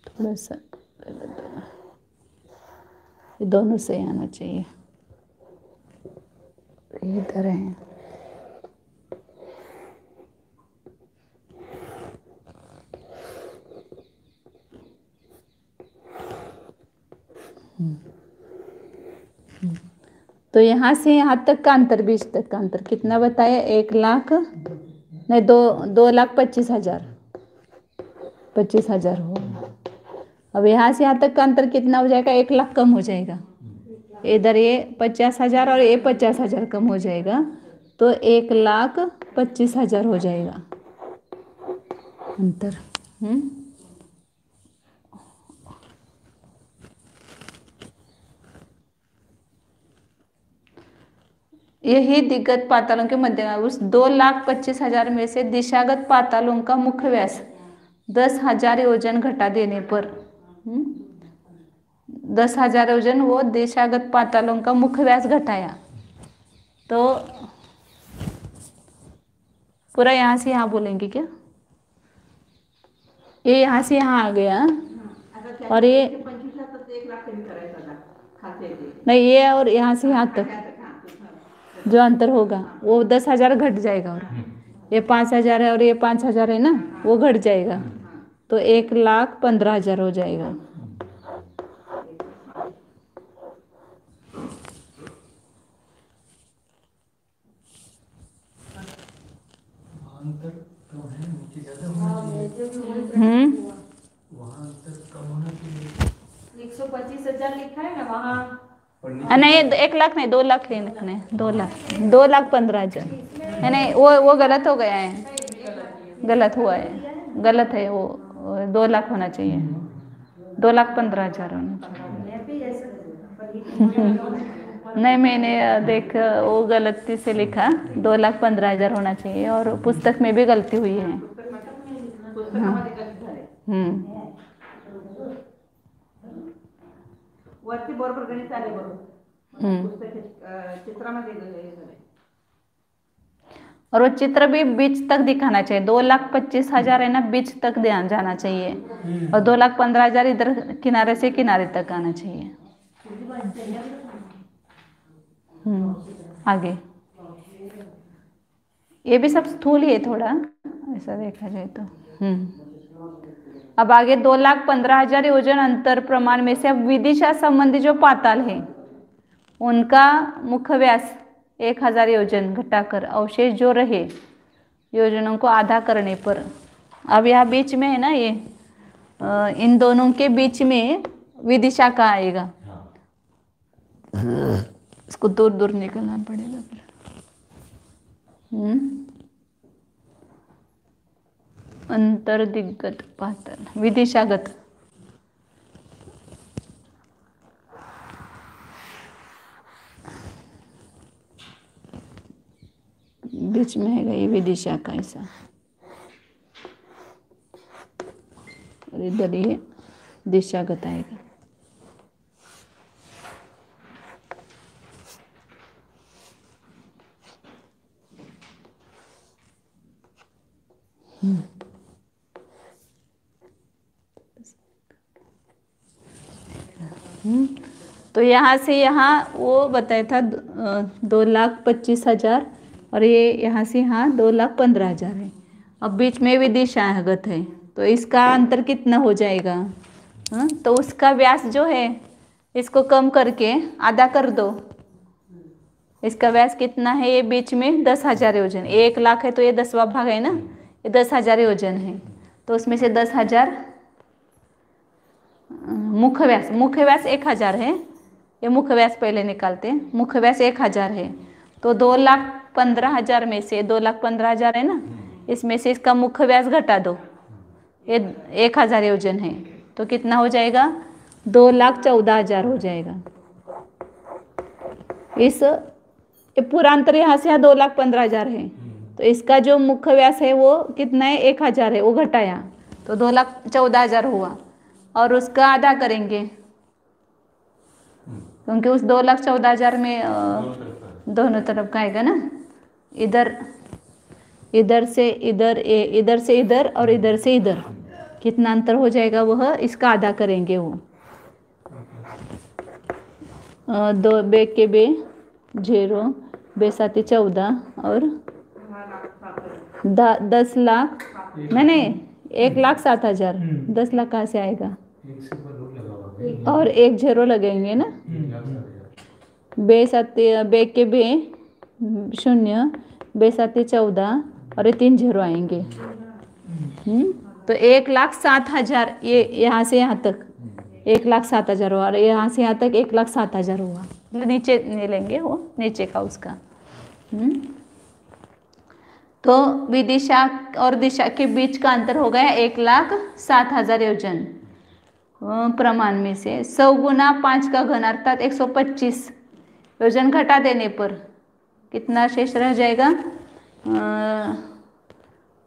थोड़ा सा ये दोनों से आना चाहिए, इधर है। तो यहाँ से यहाँ तक का अंतर, बीच तक का अंतर कितना बताया? 1 लाख नहीं, 2,25,000, 25,000 हो। अब यहाँ से यहाँ तक का अंतर कितना हो जाएगा? 1 लाख कम हो जाएगा। इधर ये 50,000 और ये 50,000 कम हो जाएगा, तो 1,25,000 हो जाएगा अंतर। यही दिग्गत पातालों के मध्य उस 2,25,000 में से दिशागत पातालों का मुख्य व्यास 10,000 योजन घटा देने पर 10,000 योजन वो दिशागत पातालों का मुख्य व्यास घटाया, तो पूरा यहाँ से यहाँ बोलेंगे क्या? ये यहाँ से यहाँ आ गया, और ये नहीं, ये और यहाँ से यहाँ तक जो अंतर होगा वो 10,000 घट जाएगा, और ये 5,000 है और ये 5,000 है ना, वो घट जाएगा, तो 1,15,000 हो जाएगा। अंतर कम है, नीचे ज्यादा होना चाहिए। वहाँ अंतर कम होना चाहिए। 125,000 लिखा है ना वहाँ, नहीं 1 लाख नहीं, 2 लाख लिखने, 2,15,000 है नहीं, वो गलत हो गया है, गलत हुआ है, गलत है वो 2 लाख होना चाहिए, 2,15,000 होना चाहिए। नहीं मैंने देख वो गलती से लिखा, 2,15,000 होना चाहिए, और पुस्तक में भी गलती हुई है। वरती बरोबर गणित आले बरोबर, चित्रामध्ये और वो चित्र भी बीच तक दिखाना चाहिए। 2,25,000 है ना, बीच तक ध्यान जाना चाहिए, और 2,15,000 इधर किनारे से किनारे तक आना चाहिए। आगे ये भी सब स्थूल ही है थोड़ा, ऐसा देखा जाए तो। अब आगे 2,15,000 योजन अंतर प्रमाण में से अब विदिशा संबंधी जो पाताल है उनका मुख्य व्यास 1,000 योजन घटाकर अवशेष जो रहे योजनों को आधा करने पर, अब यहाँ बीच में है ना, ये इन दोनों के बीच में विदिशा का आएगा, इसको दूर दूर निकलना पड़ेगा फिर। अंतर दिग्गत पातल विदिशागत, बीच में है ये विदिशा का ऐसा, और इधर ये दिशागत आएगा। तो यहाँ से यहाँ वो बताया था 2,25,000, और ये यहाँ से यहाँ 2,15,000 है। अब बीच में विदिशागत है, तो इसका अंतर कितना हो जाएगा? तो उसका व्यास जो है इसको कम करके आधा कर दो। इसका व्यास कितना है? ये बीच में 10,000 योजन, 1 लाख है तो ये 10वां भाग है ना, ये 10,000 योजन है, तो उसमें से 10,000 मुख्य व्यास 1,000 है, ये मुख्य व्यास पहले निकालते हैं। मुख्य व्यास 1,000 है, तो 2,15,000 में से 2,15,000 है ना, इसमें से इसका मुख्य व्यास घटा दो, ये 1,000 योजन है, तो कितना हो जाएगा? 2,14,000 हो जाएगा। इस ये पूरा अंतर यहाँ से यहाँ 2,15,000 है, तो इसका जो मुख्य व्यास है वो कितना है? 1,000 है, वो घटाया तो 2,14,000 हुआ, और उसका आधा करेंगे क्योंकि उस 2,14,000 में दोनों तरफ का आएगा ना, इधर से इधर, इधर से इधर और इधर से इधर, कितना अंतर हो जाएगा वह इसका आधा करेंगे वो। 2 बे के बे 0, बे 7 14 और 10 लाख, नहीं 1,07,000। 10 लाख कहाँ से आएगा? एक से ऊपर लोग लगा हुआ है। और 1 0 लगेंगे ना। बे 7 बे के बे 0, बे 7 14 और ये 3 0 आएंगे। तो 1,07,000 ये यहाँ से यहाँ तक 1,07,000 हुआ और यहाँ से यहाँ तक 1,07,000 हुआ। मतलब नीचे नहीं लेंगे वो नीचे का उसका। तो विदिशा और दिशा के बीच का अंतर हो गया 1,07,000 योजन प्रमाण में से। 100 गुना 5 का घन अर्थात 125 योजन घटा देने पर कितना शेष रह जाएगा?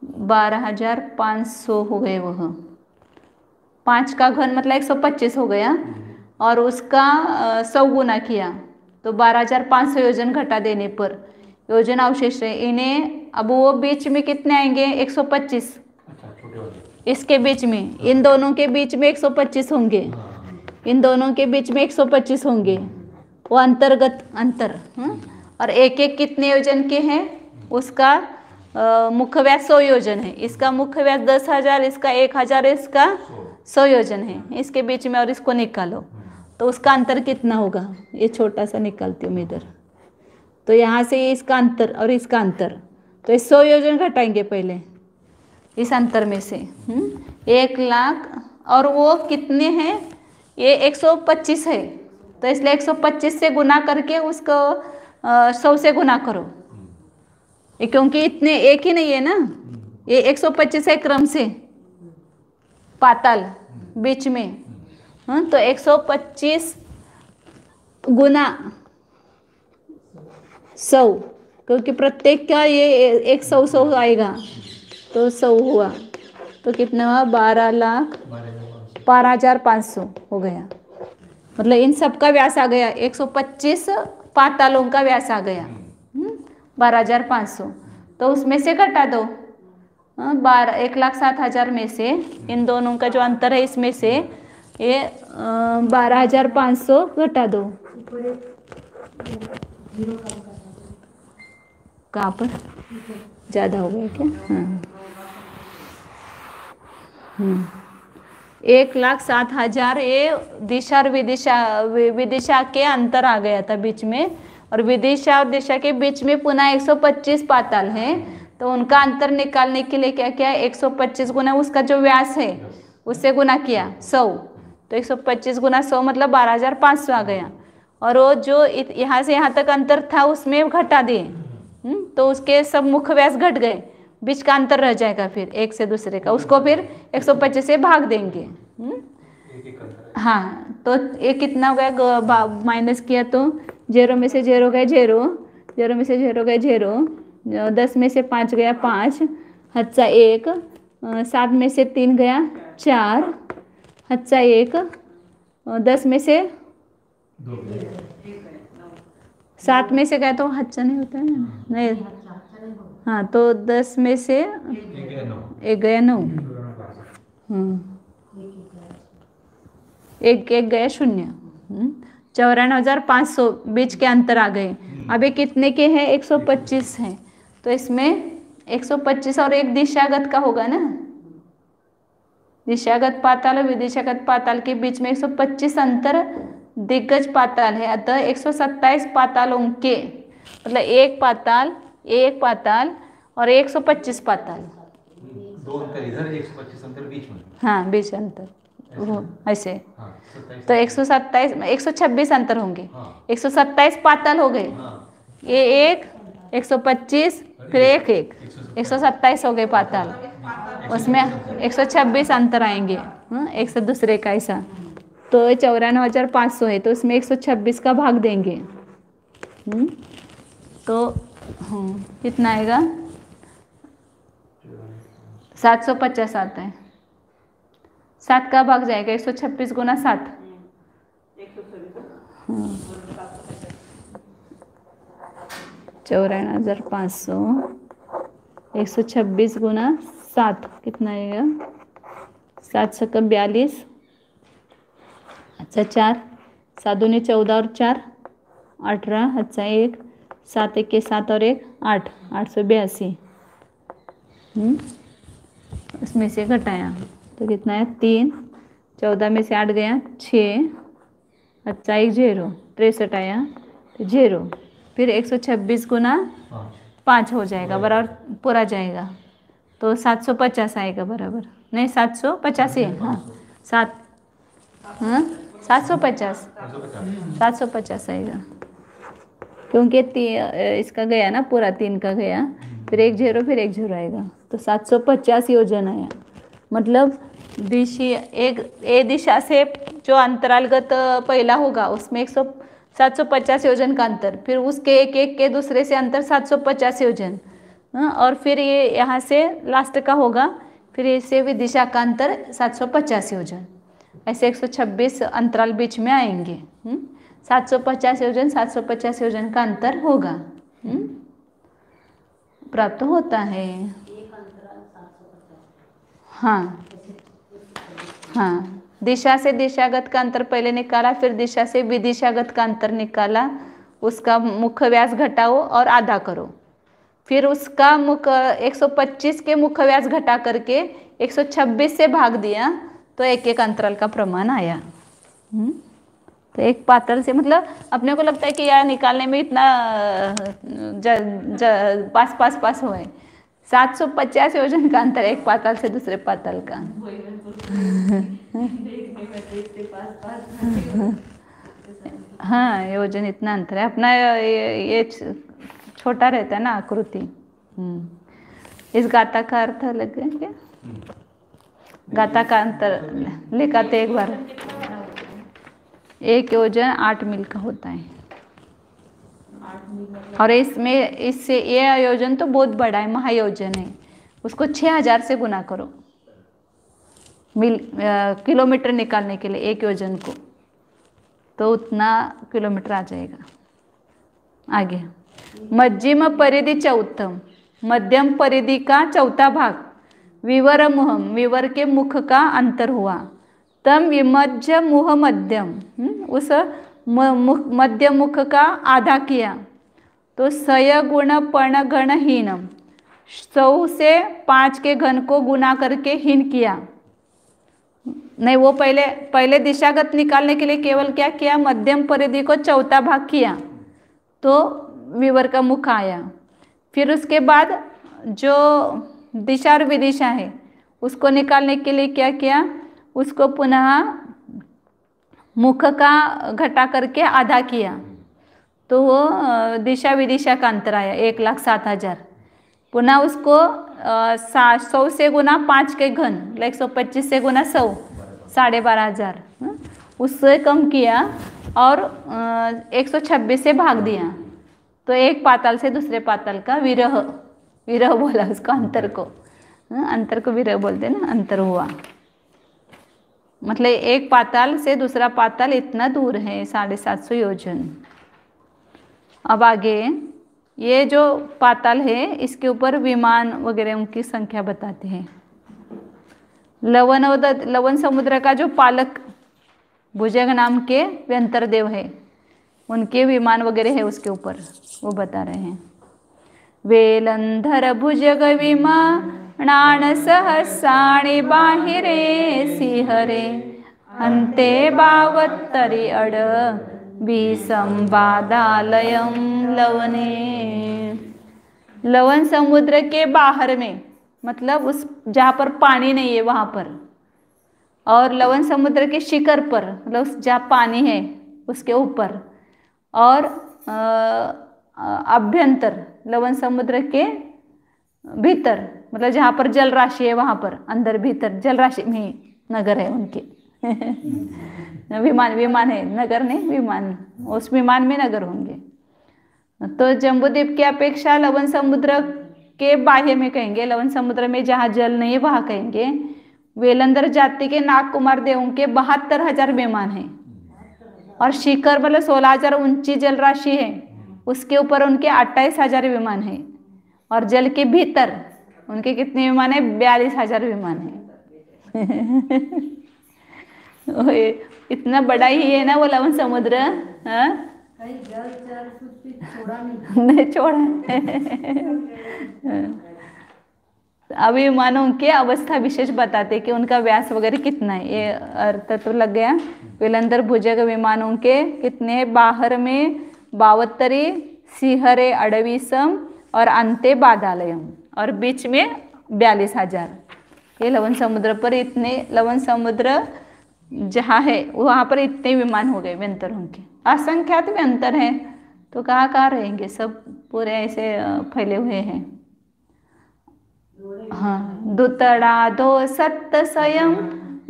12,500 हो गए वह। 5 का घन मतलब 125 हो गया और उसका 100 गुना किया तो 12,500 योजन घटा देने पर योजन अवशेष है। इन्हें अब वो बीच में कितने आएंगे? 125। इसके बीच में इन दोनों के बीच में 125 होंगे, इन दोनों के बीच में 125 होंगे, वो अंतर्गत अंतर। और एक एक कितने योजन के हैं? उसका मुख्य व्यास 100 योजन है, इसका मुख्य व्यास 10,000, इसका 1,000, इसका 100 योजन है इसके बीच में। और इसको निकालो तो उसका अंतर कितना होगा? ये छोटा सा निकालती हूँ मैं इधर। तो यहाँ से इसका अंतर और इसका अंतर, तो 100 योजन घटाएंगे पहले इस अंतर में से। 1 लाख और वो कितने हैं? ये 125 है तो इसलिए 125 से गुना करके उसको 100 से गुना करो, क्योंकि इतने एक ही नहीं है ना, ये 125 है क्रम से पाताल बीच में। तो 125 गुना 100, क्योंकि प्रत्येक का ये 100 आएगा तो 100 हुआ तो कितना हुआ? 12,500 हो गया। मतलब इन सब का व्यास आ गया, 125 पातालों का व्यास आ गया 12,500। तो उसमें से घटा दो 1,07,000 में से इन दोनों का जो अंतर है इसमें से ये 12,500 घटा दो। कहाँ पर ज़्यादा हो गया क्या? 1,07,000 ये दिशा और विदिशा के अंतर आ गया था बीच में, और विदिशा और दिशा के बीच में पुनः 125 पाताल है। तो उनका अंतर निकालने के लिए क्या किया? 125 गुना उसका जो व्यास है उससे गुना किया 100, तो 125 गुना 100 मतलब 12,500 आ गया। और वो जो यहाँ से यहाँ तक अंतर था उसमें घटा दिए, तो उसके सब मुख्य व्यास घट गए, बीच का अंतर रह जाएगा फिर एक से दूसरे का, उसको फिर 125 से भाग देंगे। हाँ, तो ये कितना हो गया? माइनस किया तो 0 में से 0 गए 0, 0 में से 0 गए 0, 10 में से 5 गया 5, हत्सा 1, 7 में से 3 गया 4, हत्सा 1, 10 में से 7 में से गया तो हत्सा नहीं होता है ना, नहीं। हाँ, तो 10 में से 1 गया 9, 1 गया 0। 94,500 बीच के अंतर आ गए। अब ये कितने के हैं? 125 हैं, तो इसमें 125 और एक दिशागत का होगा ना, दिशागत पाताल और विदिशागत पाताल के बीच में 125 अंतर दिग्गज पाताल है। अतः 127 पातालों के मतलब एक पाताल और 125 पाताल, 2 अंतर इधर 125 अंतर बीच में। हाँ, बीच अंतर वो ऐसे। तो 127 126 अंतर होंगे। 127 पाताल हो गए, ये 125 फिर 127 हो गए पाताल, उसमें 126 अंतर आएंगे एक से दूसरे का ऐसा। तो 94,500 है तो उसमें 126 का भाग देंगे, तो कितना आएगा? 750 आता है। 7 का भाग जाएगा 126 गुना 7, 94,500 126 गुना 7 कितना आएगा? 7 सक 42, अच्छा 4, 7 दूनी 14 और 4 18, अच्छा 1, 7 1 7 और 1 8, 882। उसमें से घटाया तो कितना है 3, 14 में से 8 गया 6, अच्छा 1 0, 63 आया तो 0, फिर 126 गुना 5 हो जाएगा बराबर पूरा जाएगा तो 750 आएगा बराबर, नहीं 785 हाँ 7 हाँ 750 750 आएगा क्योंकि इसका गया ना पूरा 3 का गया, फिर 1 0 फिर 1 0 आएगा तो 750 योजन आया। मतलब ए दिशा से जो अंतरालगत पहला होगा उसमें 750 योजन का अंतर, फिर उसके एक एक के दूसरे से अंतर 750 योजन, और फिर ये यहाँ से लास्ट का होगा, फिर इससे भी दिशा का अंतर 750 योजन, ऐसे 126 अंतराल बीच में आएंगे। 750 योजन 750 योजन का अंतर होगा, प्राप्त होता है। हाँ हाँ, दिशा से दिशागत का अंतर पहले निकाला, फिर दिशा से विदिशागत का अंतर निकाला, उसका मुख्य व्यास घटाओ और आधा करो, फिर उसका मुख्य 125 के मुख्य व्यास घटा करके 126 से भाग दिया तो एक एक अंतराल का प्रमाण आया। तो एक पातल से मतलब अपने को लगता है कि यार निकालने में इतना पास हुए, 750 योजन का अंतर एक पातल से दूसरे पातल का। हाँ योजन इतना अंतर है, अपना ये छोटा रहता है ना आकृति। इस गाता का अर्थ अलग है क्या? गाता का अंतर लिखाते एक बार। 1 योजन 8 मील का होता है, और इसमें इससे ये आयोजन तो बहुत बड़ा है, महायोजन है, उसको 6000 से गुना करो किलोमीटर निकालने के लिए 1 योजन को, तो उतना किलोमीटर आ जाएगा। आगे मध्यम परिधि चौथम, मध्यम परिधि का चौथा भाग, विवर मुहम, विवर के मुख का अंतर हुआ, तम विमज्ज मुह मध्यम, उस मध्य मुख का आधा किया तो सय गुण पण घन हीनम, 100 से 5 के घन को गुना करके हीन किया। नहीं, वो पहले दिशागत निकालने के लिए केवल क्या किया, मध्यम परिधि को चौथा भाग किया तो विवर का मुख आया, फिर उसके बाद जो दिशा और विदिशा है उसको निकालने के लिए क्या किया, उसको पुनः मुख का घटा करके आधा किया तो वो दिशा विदिशा का अंतर आया 1,07,000। पुनः उसको 100 से गुना 5 के घन, 125 से गुना 100, 12,500 उससे कम किया और 126 से भाग दिया तो एक पाताल से दूसरे पाताल का विरह बोला उसको, अंतर को विरह बोलते ना, अंतर हुआ। मतलब एक पाताल से दूसरा पाताल इतना दूर है 750 योजन। अब आगे ये जो पाताल है इसके ऊपर विमान वगैरह उनकी संख्या बताते हैं। लवन समुद्र का जो पालक भुजंग नाम के व्यंतर देव है, उनके विमान वगैरह है उसके ऊपर, वो बता रहे हैं। वेलंधर भुजग विमानान सहसाणि बाहिरे सिंहरे, अंते बावत्तरी अड विसंवादालयम लवने। लवन समुद्र के बाहर में, मतलब उस जहाँ पर पानी नहीं है वहाँ पर, और लवन समुद्र के शिखर पर, मतलब जहाँ पानी है उसके ऊपर, और अभ्यंतर लवन समुद्र के भीतर, मतलब जहाँ पर जल राशि है वहाँ पर, अंदर भीतर जल राशि में नगर है उनके। विमान है, नगर नहीं विमान, उस विमान में नगर होंगे। तो जम्बूद्वीप की अपेक्षा लवन समुद्र के बाह्य में कहेंगे, लवन समुद्र में जहाँ जल नहीं है वहाँ कहेंगे। वेलंदर जाति के नाग कुमार देवों के 72,000 विमान हैं, और शिखर मतलब 16,000 ऊंची जल राशि है, उसके ऊपर उनके 28,000 विमान हैं, और जल के भीतर उनके कितने विमान है, 42,000 विमान है। ओए, इतना बड़ा ही है ना वो लवण समुद्र। हाँ कहीं जल जल कुछ भी छोड़ा नहीं। नहीं छोड़ा है। अभी विमानों की अवस्था विशेष बताते कि उनका व्यास वगैरह कितना है, ये अर्थ तो लग गया। विलंदर भुजग विमानों के कितने, बाहर में 72, सिहरे अड़वीसम और अंते बादालयम, और बीच में 42,000। ये लवण समुद्र पर इतने, लवण समुद्र जहाँ है वहाँ पर इतने विमान हो गए व्यंतरों के, असंख्यात व्यंतर हैं। तो कहाँ कहाँ रहेंगे, सब पूरे ऐसे फैले हुए हैं। हाँ, दुतड़ा दो सत्त स्वयं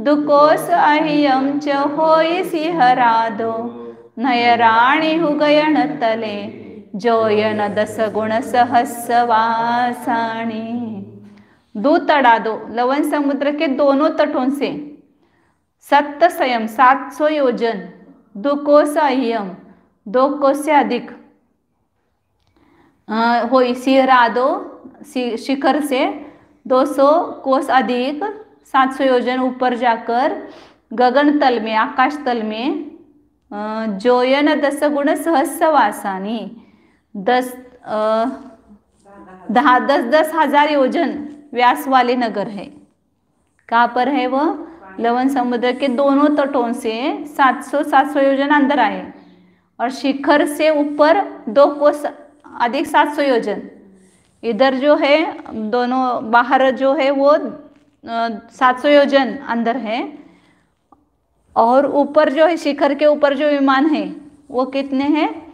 दुकोस अहियम च होई सिहरादो नयराणि हुगयन तले जोयन 10 गुण सहस्वासाणी। दो तड़ा दो, लवण समुद्र के दोनों तटों से, सत्त स्वयं 700 योजन, दो कोस अहियम 2 कोस से अधिक, होई सिहरादो शिखर से 200 कोस अधिक, 700 योजन ऊपर जाकर, गगन तल में आकाश तल में, जोयन 10 गुण सहस्वासानी 10,000 योजन व्यास वाले नगर है। कहाँ पर है वह, लवण समुद्र के दोनों तटों से 700 योजन अंदर आए, और शिखर से ऊपर 2 कोस अधिक 700 योजन। इधर जो है दोनों, बाहर जो है वो 700 योजन अंदर है, और ऊपर जो है शिखर के ऊपर जो विमान है वो कितने हैं,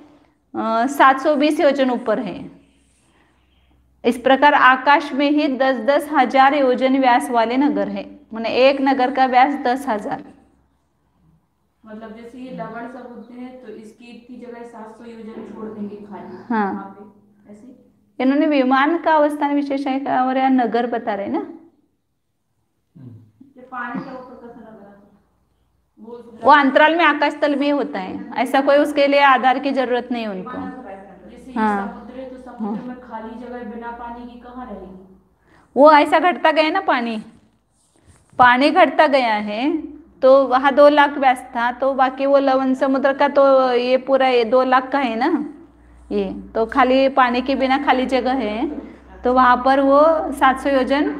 720 योजन ऊपर है। इस प्रकार आकाश में ही 10,000 योजन व्यास वाले नगर है, माने एक नगर का व्यास 10,000। मतलब जैसे ये लवण समुद्र है तो इसकी इतनी जगह 700 योजन छोड़ देंगे खाली। हाँ। वहाँ पे ऐसे इन्होंने विमान का अवस्थान विशेष है और यहाँ नगर बता रहे ना। ये पानी के ऊपर कैसा लग रहा है, वो अंतराल में आकाश तल में होता है, ऐसा कोई उसके लिए आधार की जरूरत नहीं उनको। जैसे ये हाँ। समुद्र है तो समुद्र में खाली जगह बिना पानी की कहाँ रहेगी। वो ऐसा घटता गया ना, पानी घटता गया है, तो वहाँ 2 लाख व्यास था, तो बाकी वो लवण समुद्र का तो ये पूरा ये 2 लाख का है ना, ये तो खाली पानी के बिना खाली जगह है, तो वहाँ पर वो 700 योजन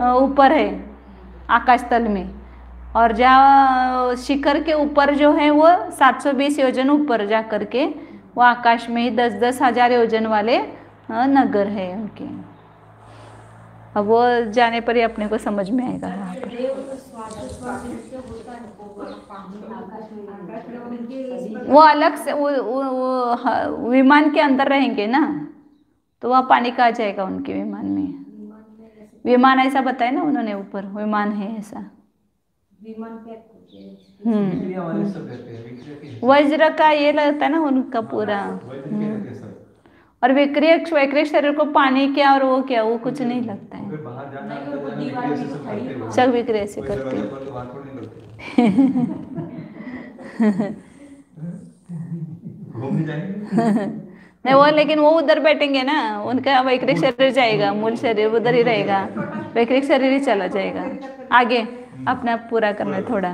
ऊपर है आकाश तल में, और जहाँ शिखर के ऊपर जो है वो 720 योजन ऊपर जा कर के वो आकाश में ही 10,000 योजन वाले नगर है उनके। अब वो जाने पर ही अपने को समझ में आएगा। यहाँ पर वो अलग से वो विमान के अंदर रहेंगे ना, तो वह पानी कहाँ जाएगा उनके विमान में। विमान ऐसा बताया ना उन्होंने, ऊपर विमान है ऐसा। वज्र का ये लगता है ना उनका पूरा। और विक्रिय वैक्रिय शरीर को पानी क्या और वो क्या, वो कुछ नहीं लगता है, सब विक्रिय से करते हैं। नहीं वो, लेकिन वो उधर बैठेंगे ना, उनका वैक्रिक शरीर जाएगा, मूल शरीर उधर ही रहेगा, वैक्रिक शरीर ही चला जाएगा। आगे अपना पूरा करना है थोड़ा।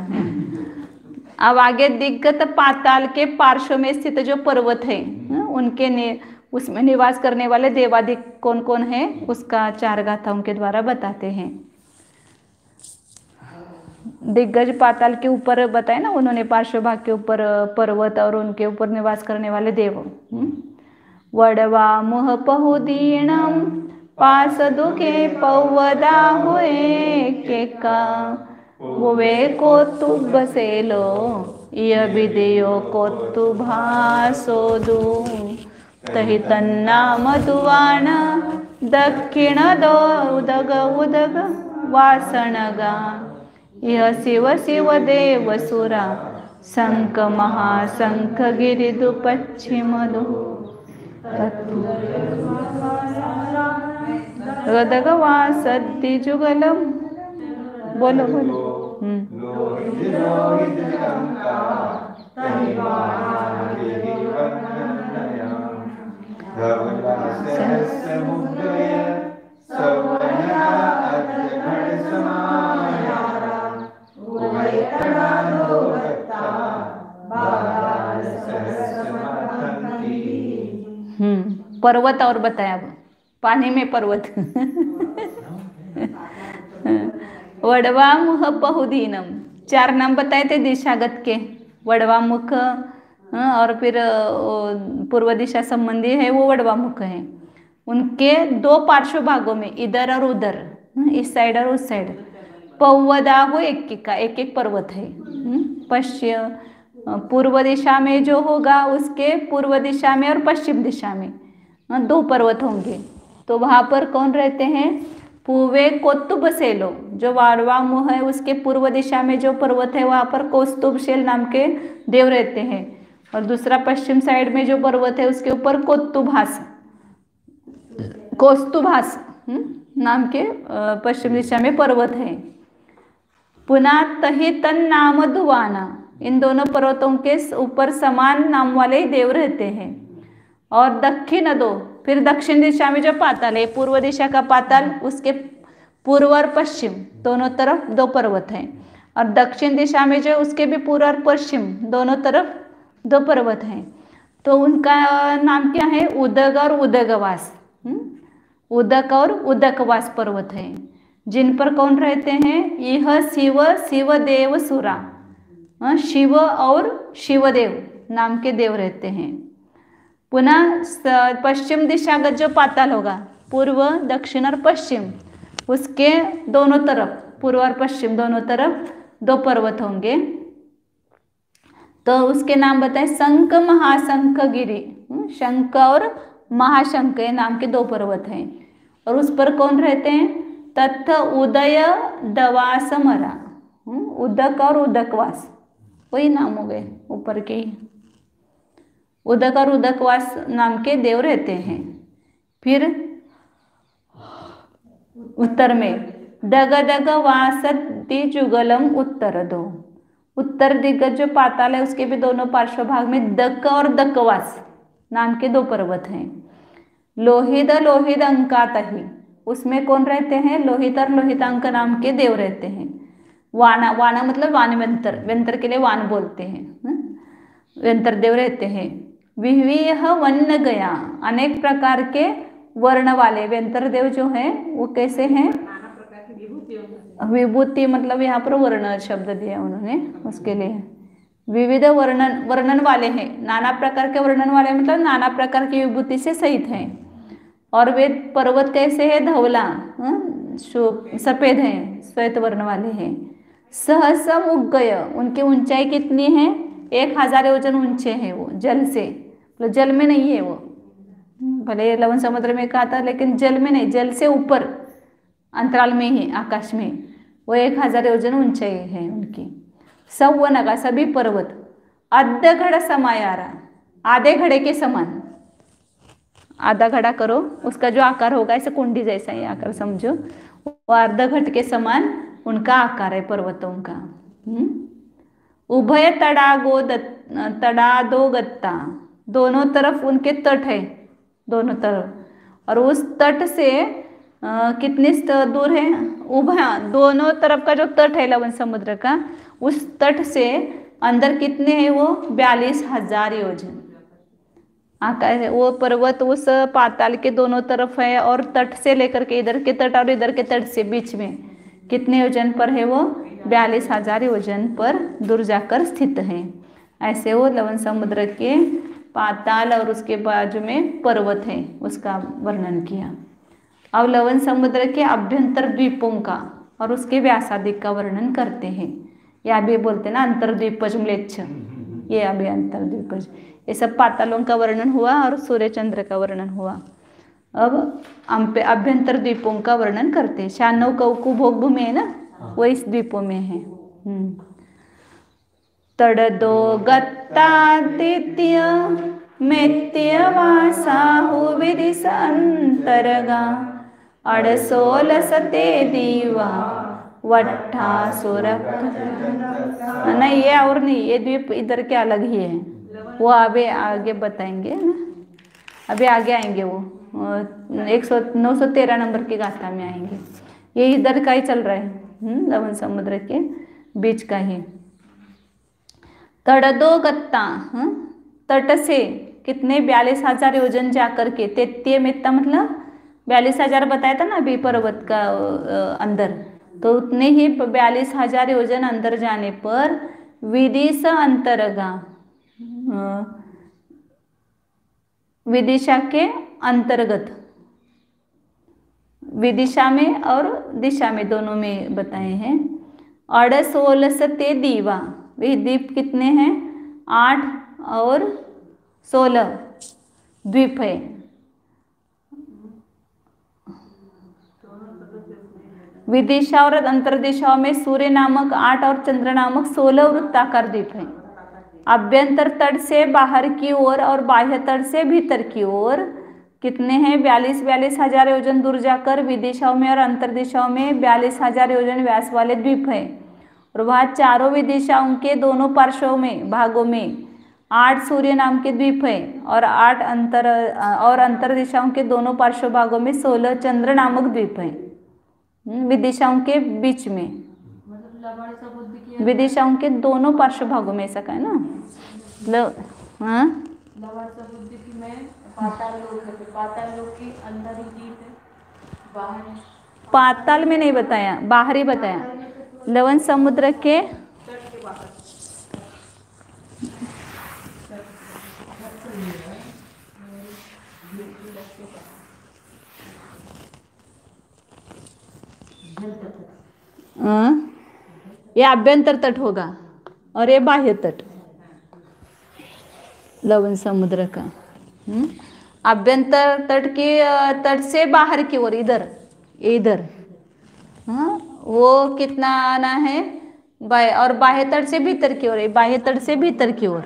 अब आगे दिग्गत पाताल के पार्श्व में स्थित जो पर्वत है उनके उसमें निवास करने वाले देवादिक कौन कौन है, उसका 4 गाथा उनके द्वारा बताते हैं। दिग्गज पाताल के ऊपर बताए ना उन्होंने, पार्श्व भाग के ऊपर पर्वत और उनके ऊपर निवास करने वाले देव। वडवा मुह पहुदीणम पास दुखे पौवदा हुए के का वो को तु बसेलो य विदेयो को तु भासोदू तहि तन्ना मधुवाण दक्षिण दो उदग उदग वासनगा यह शिव शिव देव सुरा शंख महाशंख गिरिदु पश्चिम दो गदगवा सद्दि जुगलम। बोलो बोलो। पर्वत और बताया अब, पानी में पर्वत वडवामुख बहुदीनम, 4 नाम बताए थे दिशागत के। वडवामुख और फिर पूर्व दिशा संबंधी है वो वडवामुख है। उनके 2 पार्श्व भागों में, इधर और उधर, इस साइड और उस साइड, पौवदा हो एक एक पर्वत है। पश्चिम पूर्व दिशा में जो होगा उसके पूर्व दिशा में और पश्चिम दिशा में 2 पर्वत होंगे। तो वहाँ पर कौन रहते हैं? पूवे कोतुबसेलो, जो वाड़वामुह है उसके पूर्व दिशा में जो पर्वत है वहाँ पर कौस्तुभशेल नाम के देव रहते हैं। और दूसरा पश्चिम साइड में जो पर्वत है उसके ऊपर कौस्तुभास नाम के पश्चिम दिशा में पर्वत है। पुनः तही तन नाम दुवाना, इन दोनों पर्वतों के ऊपर समान नाम वाले देव रहते हैं। और दक्षिण 2, फिर दक्षिण दिशा में जो पाताल है, पूर्व दिशा का पाताल, उसके पूर्व और पश्चिम दोनों तरफ 2 पर्वत हैं। और दक्षिण दिशा में जो उसके भी पूर्व और पश्चिम दोनों तरफ 2 पर्वत हैं। तो उनका नाम क्या है? उदक और उदकवास। उदक और उदकवास पर्वत हैं, जिन पर कौन रहते हैं? यह शिव देव सुरा, शिव और शिवदेव नाम के देव रहते हैं। पुनः पश्चिम दिशागत जो पाताल होगा, पूर्व दक्षिण और पश्चिम, उसके दोनों तरफ, पूर्व और पश्चिम दोनों तरफ 2 पर्वत होंगे। तो उसके नाम बताएं, शंख महाशंख गिरी, शंख और महाशंख नाम के 2 पर्वत हैं। और उस पर कौन रहते हैं? तथ उदय दवास मरा, उदक और उदकवास, वही नाम हो गए ऊपर के ही। उदक और उदकवास नाम के देव रहते हैं। फिर उत्तर में दग दग वासति जुगलम उत्तर 2, उत्तर दिग्गज जो पाताल है उसके भी दोनों पार्श्व भाग में दक और दकवास नाम के 2 पर्वत हैं। लोहित अंकात ही, उसमें कौन रहते हैं? लोहित और लोहितांक नाम के देव रहते हैं। वाना मतलब वानवंतर, व्यंतर के लिए वान बोलते हैं, व्यंतर देव रहते हैं। विविह वन्न गया, अनेक प्रकार के वर्ण वाले व्यंतर देव जो हैं वो कैसे हैं? विभूति मतलब यहाँ पर वर्ण शब्द दिया उन्होंने उसके लिए। विविध वर्णन वाले हैं, नाना प्रकार के वर्णन वाले मतलब नाना प्रकार की विभूति से सहित हैं। और वे पर्वत कैसे है? धवला, सफेद हैं, श्वेत वर्ण वाले हैं। सहसा उगय, उनकी ऊंचाई कितनी है? 1000 योजन ऊंचे हैं वो, जल से, मतलब जल में नहीं है वो, भले लवण समुद्र में कहा था लेकिन जल में नहीं, जल से ऊपर अंतराल में ही, आकाश में, वो 1000 योजन ऊंचाई है उनकी। सवनगा, सभी पर्वत, आधा घड़ा समायारा, आधे घड़े के समान, आधा घड़ा करो, उसका जो आकार होगा ऐसे कुंडी जैसा ही आकार समझो, वो अर्ध घट के समान उनका आकार है पर्वतों का। उभय तड़ादो गत्ता, दोनों तरफ उनके तट है, दोनों तरफ। और उस तट से कितनी दूर है? उभय, दोनों तरफ का जो तट है लवण समुद्र का, उस तट से अंदर कितने हैं वो? 42,000 योजन आकाश है। वो पर्वत उस पाताल के दोनों तरफ है और तट से लेकर के इधर के तट और इधर के तट से बीच में कितने योजन पर है वो? 42,000 योजन पर दूर जाकर स्थित है। ऐसे वो लवण समुद्र के पाताल और उसके बाजू में पर्वत है, उसका वर्णन किया। अब लवण समुद्र के अभ्यंतर द्वीपों का और उसके व्यासादिक का वर्णन करते हैं। या भी बोलते हैं ना अंतर्द्वीपज म्लेच्छ, ये अभी अंतर्द्वीपज, ये सब पातालों का वर्णन हुआ और सूर्य चंद्र का वर्णन हुआ। अब अभ्यंतर द्वीपों का वर्णन करते हैं। 96 कौकु भोग भूमि है ना, वो इस द्वीपों में है। तड़दो गत्तादित्य मैत्य वासाहु विदिश अंतरगा अड़सोल सते दीवा वट्ठा सुरक। नहीं ये और नहीं, ये द्वीप इधर के अलग ही है, वो अभी आगे बताएंगे ना, अभी आगे आएंगे वो 913 नंबर की गाथा में आएंगे। ये इधर का ही चल रहा है, लवण समुद्र के बीच का ही। तड़दो गत्ता, तट से कितने 42,000 योजन जा करके, 33 में इतना मतलब 42,000 बताया था ना अभी पर्वत का अंदर, तो उतने ही 42,000 योजन अंदर जाने पर विदिशा अंतरगा, विदिशा के अंतर्गत, विदिशा में और दिशा में दोनों में बताए हैं। 16 ते दीवा, वे द्वीप कितने हैं? 8 और 16 द्वीप है। विदिशा और अंतर्दिशाओं में सूर्य नामक 8 और चंद्र नामक 16 वृत्ताकार द्वीप है। अभ्यंतर तट से बाहर की ओर और बाह्य तट से भीतर की ओर कितने हैं? 42,000 योजन दूर जाकर विदिशाओं में और अंतर्दिशाओं में 42,000 योजन व्यास वाले द्वीप है। और वह चारों विदिशाओं के दोनों पार्श्वों में भागों में 8 सूर्य नाम के द्वीप है और 8 अंतर दिशाओं के दोनों पार्श्व भागों में 16 चंद्र नामक द्वीप है। विदिशाओं के बीच में, मतलब लवण समुद्र की विदिशाओं के दोनों पार्श्व भागों में, ऐसा है ना, हाँ लवण समुद्र की में पाताल लोक है, पाताल लोक के अंदर ही द्वीप है, बाहर पाताल में नहीं बताया, बाहर ही बताया। लवण समुद्र के तट के बाहर। ये आभ्यंतर तट होगा और ये बाह्य तट लवण समुद्र का। आभ्यंतर तट के तट से बाहर की ओर इधर इधर, वो कितना आना है? और बाह्य तट से भीतर की ओर, बाह्य तट से भीतर की ओर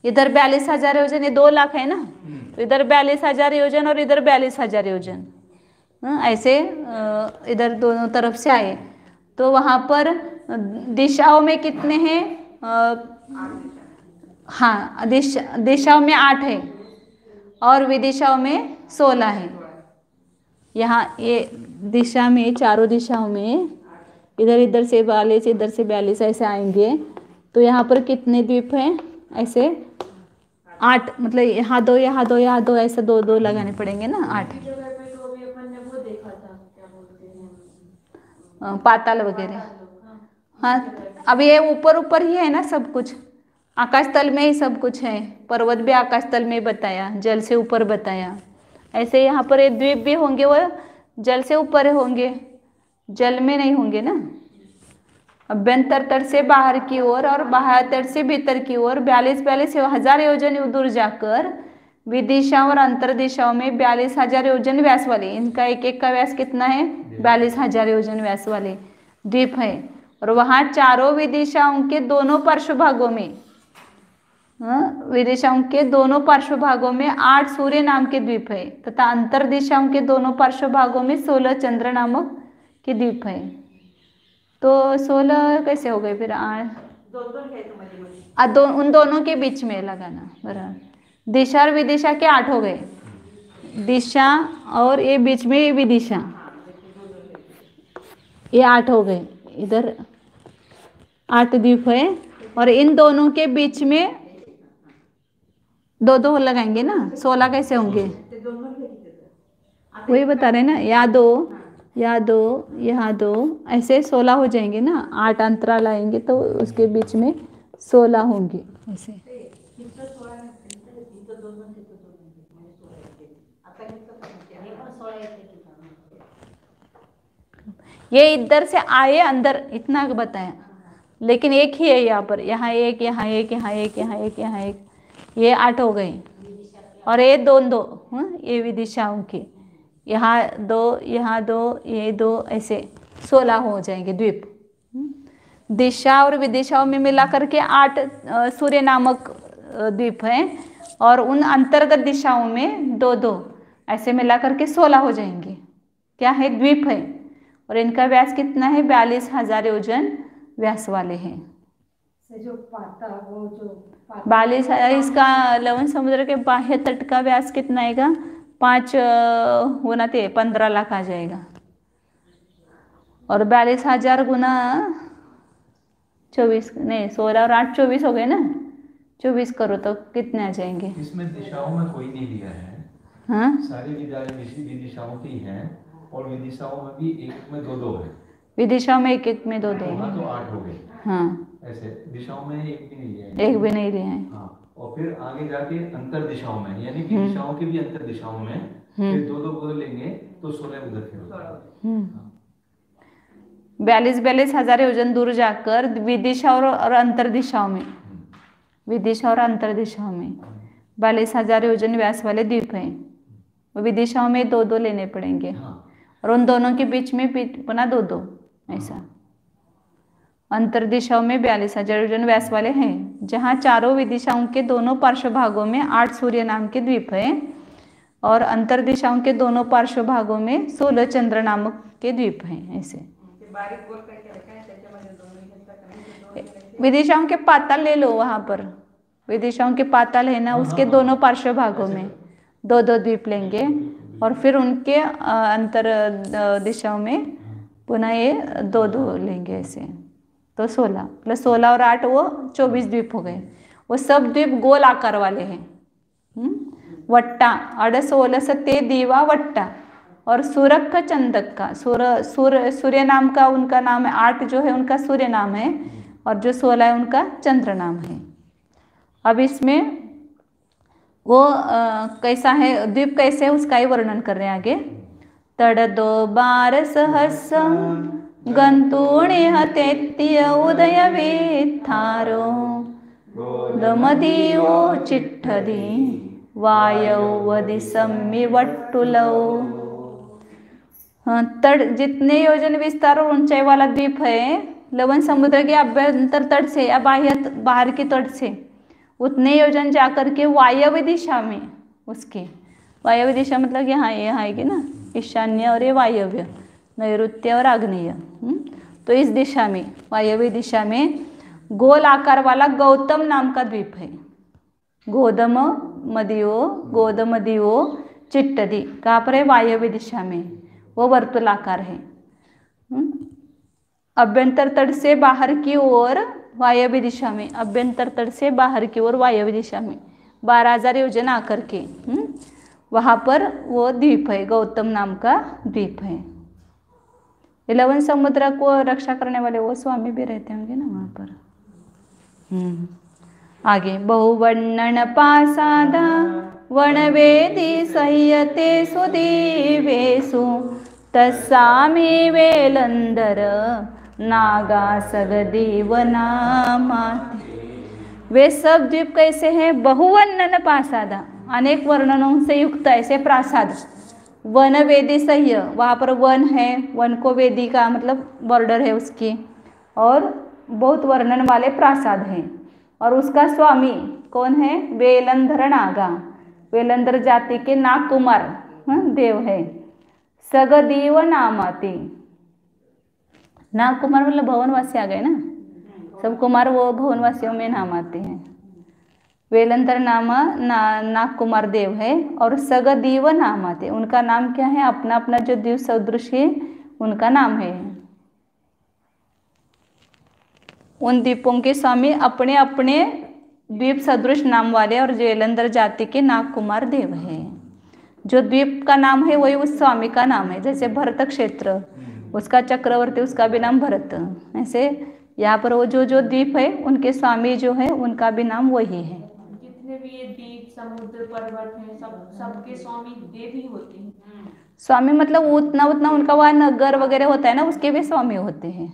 इधर 42,000 योजन, ये 2 लाख है ना, तो इधर 42,000 योजन और इधर 42,000 योजन, ऐसे इधर दोनों तरफ से आए। तो वहाँ पर दिशाओं में कितने हैं? हाँ, दिशाओं में 8 है और विदिशाओं में 16 है। यहाँ ये दिशा में, चारों दिशाओं में इधर इधर से 42, इधर से 42 ऐसे आएंगे। तो यहाँ पर कितने द्वीप हैं? ऐसे 8, मतलब यहाँ 2 यहाँ 2 यहाँ 2, ऐसे 2 2 लगाने पड़ेंगे ना, 8 जगह पे तो अभी अपन ने वो देखा था, क्या बोलते हैं, पाताल वगैरह। हाँ, अब ये ऊपर ऊपर ही है ना सब कुछ, आकाश तल में ही सब कुछ है। पर्वत भी आकाश तल में बताया, जल से ऊपर बताया। ऐसे यहाँ पर ये द्वीप भी होंगे, वो जल से ऊपर होंगे, जल में नहीं होंगे ना। अभ्यंतर तट से बाहर की ओर और बाह्य तट से भीतर की ओर 42,000 योजन दूर जाकर विदिशा और अंतर दिशाओं में 42,000 योजन व्यास वाले, इनका एक एक का व्यास कितना है? 42,000 योजन व्यास वाले द्वीप है। और वहाँ चारों विदिशाओं के दोनों पार्श्व भागों में, विदिशाओं के दोनों पार्श्व भागों में 8 सूर्य नाम के द्वीप है तथा अंतर दिशाओं के दोनों पार्श्व भागों में 16 चंद्र नामक के द्वीप है। तो 16 कैसे हो गए फिर? उन दोनों के बीच में लगाना बराबर। दिशा और विदिशा के 8 हो गए, दिशा और ये बीच में विदिशा, ये 8 हो गए। इधर 8 द्वीप है और इन दोनों के बीच में 2 2 लगाएंगे ना, 16 कैसे होंगे? वही बता रहे ना, या 2 यहाँ 2 ऐसे 16 हो जाएंगे ना। 8 अंतराल आएंगे तो उसके बीच में 16 होंगे ऐसे। ये इधर से आए अंदर, इतना बताया, लेकिन एक ही है यहाँ पर, यहाँ एक, यहाँ एक, यहाँ एक, यहाँ एक, यहाँ एक, ये 8 हो गए। और ये 2 2, ये विदिशाओं के, यहाँ 2 यहाँ 2 ये 2, ऐसे 16 हो जाएंगे द्वीप। दिशा और विदिशाओं में मिला करके 8 सूर्य नामक द्वीप हैं और उन अंतर्गत दिशाओं में 2 2, ऐसे मिला करके 16 हो जाएंगे। क्या है? द्वीप है। और इनका व्यास कितना है? 42,000 योजन व्यास वाले हैं। 42,000। इसका लवण समुद्र के बाह्य तट का व्यास कितना आएगा? 5 गुना 15 लाख आ जाएगा। और 42,000 गुना 24, नहीं 16 और 8 24 हो गए ना, 24 करो तो कितने आ जाएंगे? इसमें दिशाओं में कोई नहीं दिया है, हाँ, सारी विदिशाओं की हैं, और विदिशाओं में भी एक में दो है। विदिशाओं में एक एक में दो हाँ, तो 8 हो गए। हाँ, ऐसे दिशाओं में एक भी नहीं लिया है। एक भी नहीं लिए हैं। हाँ, और फिर आगे जाके अंतर दिशाओं में, यानी कि दिशाओं के भी अंतर दिशाओं में फिर दो को लेंगे तो 16 उधर फिर होगा। 42 हजार योजन दूर जाकर विदिशा और अंतर दिशाओं में, विदिशा और अंतर दिशाओं में 42,000 योजन व्यास वाले द्वीप हैं। विदिशाओं में 2 लेने पड़ेंगे, और उन दोनों के बीच में पुनः 2 ऐसा। अंतर दिशाओं में 42,000 योजन व्यास वाले हैं, जहाँ चारों विदिशाओं के दोनों पार्श्व भागों में 8 सूर्य नाम के द्वीप हैं, और अंतर दिशाओं के दोनों पार्श्व भागों में 16 चंद्र नामक के द्वीप हैं ऐसे। विदिशाओं के पाताल ले लो, वहां पर विदिशाओं के पाताल है ना, उसके दोनों पार्श्व भागों में 2 द्वीप लेंगे, और फिर उनके अंतर दिशाओं में पुनः ये 2 लेंगे ऐसे। तो 16 प्लस 16 और 8 वो 24 द्वीप हो गए। वो सब द्वीप गोल आकार वाले हैं। वट्टा अड़ 16 सत्य दीवा वट्टा, और सूरक का चंदक का सूर्य नाम का उनका नाम है। 8 जो है उनका सूर्य नाम है, और जो 16 है उनका चंद्र नाम है। अब इसमें वो कैसा है द्वीप, कैसे है उसका ही वर्णन कर रहे हैं आगे। तड़ 2 बार सहस गंतूणे हतेत्य उदय वेत्थारो दमदीओ चिट्ठदी वायवदि सम्मिवट्टुलौ। तट जितने योजन विस्तार और ऊंचाई वाला द्वीप है लवण समुद्र के अभ्यंतर तट से या बाहर की तट से उतने योजन जाकर के वायव्य दिशा में, उसके वायव्य दिशा मतलब यहाँ आएगी ना, ईशान्य और ये वायव्य, नैऋत्य और आग्नेय। तो इस दिशा में वायव्य दिशा में गोल आकार वाला गौतम नाम का द्वीप है। गोदमदियो चिट्टदी कहाँ पर है? वायव्य दिशा में, वो वर्तुलाकार है। अभ्यंतर तट से बाहर की ओर वायव्य दिशा में, अभ्यंतर तट से बाहर की ओर वायव्य दिशा में 12,000 योजन आकर के वहाँ पर वो द्वीप है, गौतम नाम का द्वीप है। 11 समुद्र को रक्षा करने वाले वो स्वामी भी रहते होंगे ना वहाँ पर। आगे बहुवर्णन पासादा वनवेदी सह्यते सुदीवेशु तस्सामी वेलंदर नागा सगदीवनामाति। वे सब द्वीप कैसे हैं? बहुवर्णन पासादा, अनेक वर्णनों से युक्त ऐसे प्रासाद। वन वेदी सह्य, वहाँ पर वन है, वन को वेदी का मतलब बॉर्डर है उसकी, और बहुत वर्णन वाले प्रासाद हैं। और उसका स्वामी कौन है? वेलंधर नागा, वेलंधर जाति के नाग कुमार देव है। सगदीव नामाति, नाग कुमार मतलब भवनवासी आ गए ना, सब कुमार वो भवनवासियों में नाम आते हैं। वेलंतर नाम नाग कुमार देव है, और सगदीव नाम आते, उनका नाम क्या है? अपना अपना जो द्वीप सदृश है उनका नाम है। उन द्वीपों के स्वामी अपने अपने द्वीप सदृश नाम वाले और वेलंदर जाति के नाग कुमार देव है। जो द्वीप का नाम है वही उस स्वामी का नाम है। जैसे भरत क्षेत्र, उसका चक्रवर्ती, उसका भी नाम भरत। ऐसे यहाँ पर वो जो जो द्वीप है उनके स्वामी जो है उनका भी नाम वही है। जितने भी ये द्वीप समुद्र पर्वत हैं सबके स्वामी देव ही होते हैं। स्वामी मतलब उतना उनका वह नगर वगैरह होता है ना, उसके भी स्वामी होते हैं।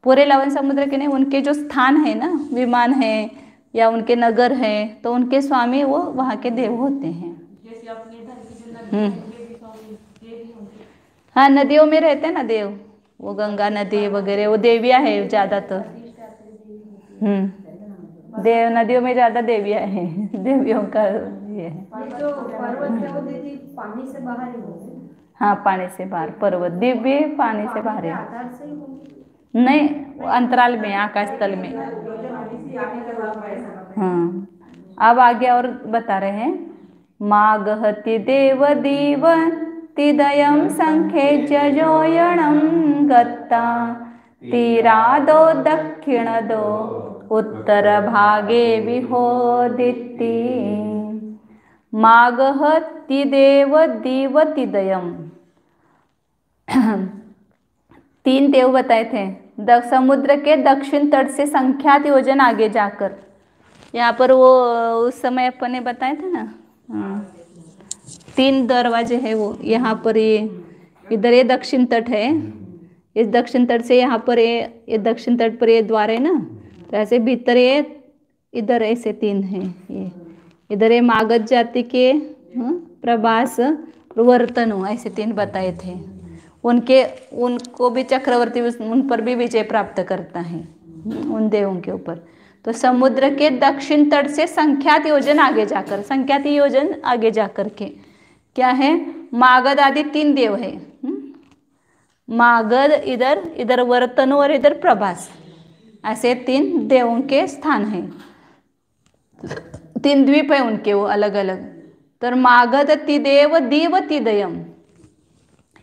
पूरे 11 समुद्र के नहीं, उनके जो स्थान है ना, विमान है या उनके नगर है, तो उनके स्वामी वो वहाँ के देव होते हैं। जैसे अपने इधर की जो नदी है उनके भी स्वामी देव ही होंगे। हाँ, नदियों में रहते हैं ना देव, वो गंगा नदी वगैरह वो देवियाँ है ज़्यादातर। देव नदियों में ज़्यादा देवियाँ हैं, देवियों का ये है। जो पर्वत है वो दीदी पानी से बाहर ही होंगे। हाँ, पानी से बाहर, पर्वत दिव्य पानी से बाहर है। आधार से ही होंगे। नहीं, अंतराल में, आकाश तल में। हाँ, अब आगे और बता रहे हैं। मागहति देव दीव तिदयं संख्ये जयोयणं गत्ता तीरादो दक्षिण दो उत्तर भागे विहोदिति मागह तिदेव दीव तिदयम। 3 देव बताए थे समुद्र के दक्षिण तट से संख्यात योजन आगे जाकर। यहाँ पर वो उस समय अपन ने बताए थे ना, 3 दरवाजे हैं वो। यहाँ पर ये इधर ये दक्षिण तट है, इस दक्षिण तट से यहाँ पर ये दक्षिण तट पर ये द्वार है ना, तो ऐसे भीतर ये इधर ऐसे 3 हैं। ये इधर ये मागध जाति के प्रभास वर्तनु ऐसे 3 बताए थे। उनको भी चक्रवर्ती उन पर भी विजय प्राप्त करता है उन देवों के ऊपर। तो समुद्र के दक्षिण तट से संख्यात योजन आगे जाकर, संख्यात योजन आगे जाकर के क्या है, मागध आदि 3 देव है। मागध इधर, इधर वर्तनु और इधर प्रभास, ऐसे 3 देवों के स्थान हैं। 3 द्वीप है उनके वो अलग अलग। तो मागध तिदेव दीव तिदयम,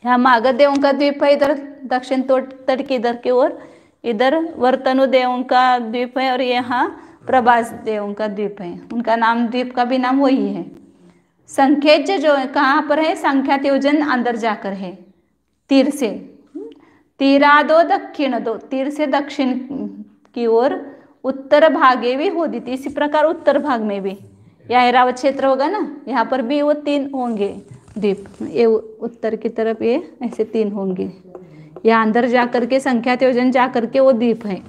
यहाँ मागध देवों का द्वीप है इधर दक्षिण तट के इधर की ओर, इधर वर्तनु देवों का द्वीप है और यहाँ प्रभास देवों का द्वीप है। उनका नाम, द्वीप का भी नाम वही है। संख्यज जो कहाँ पर है, संख्यात योजन अंदर जाकर है तीर से। तीरादो दक्षिण दो, तीर से दक्षिण की ओर, उत्तर भागे भी होदिति, इसी प्रकार उत्तर भाग में भी या ऐरावत क्षेत्र होगा ना, यहाँ पर भी वो 3 होंगे द्वीप। ये उत्तर की तरफ ये ऐसे 3 होंगे। यहाँ अंदर जाकर के संख्यात योजन जाकर के वो द्वीप है।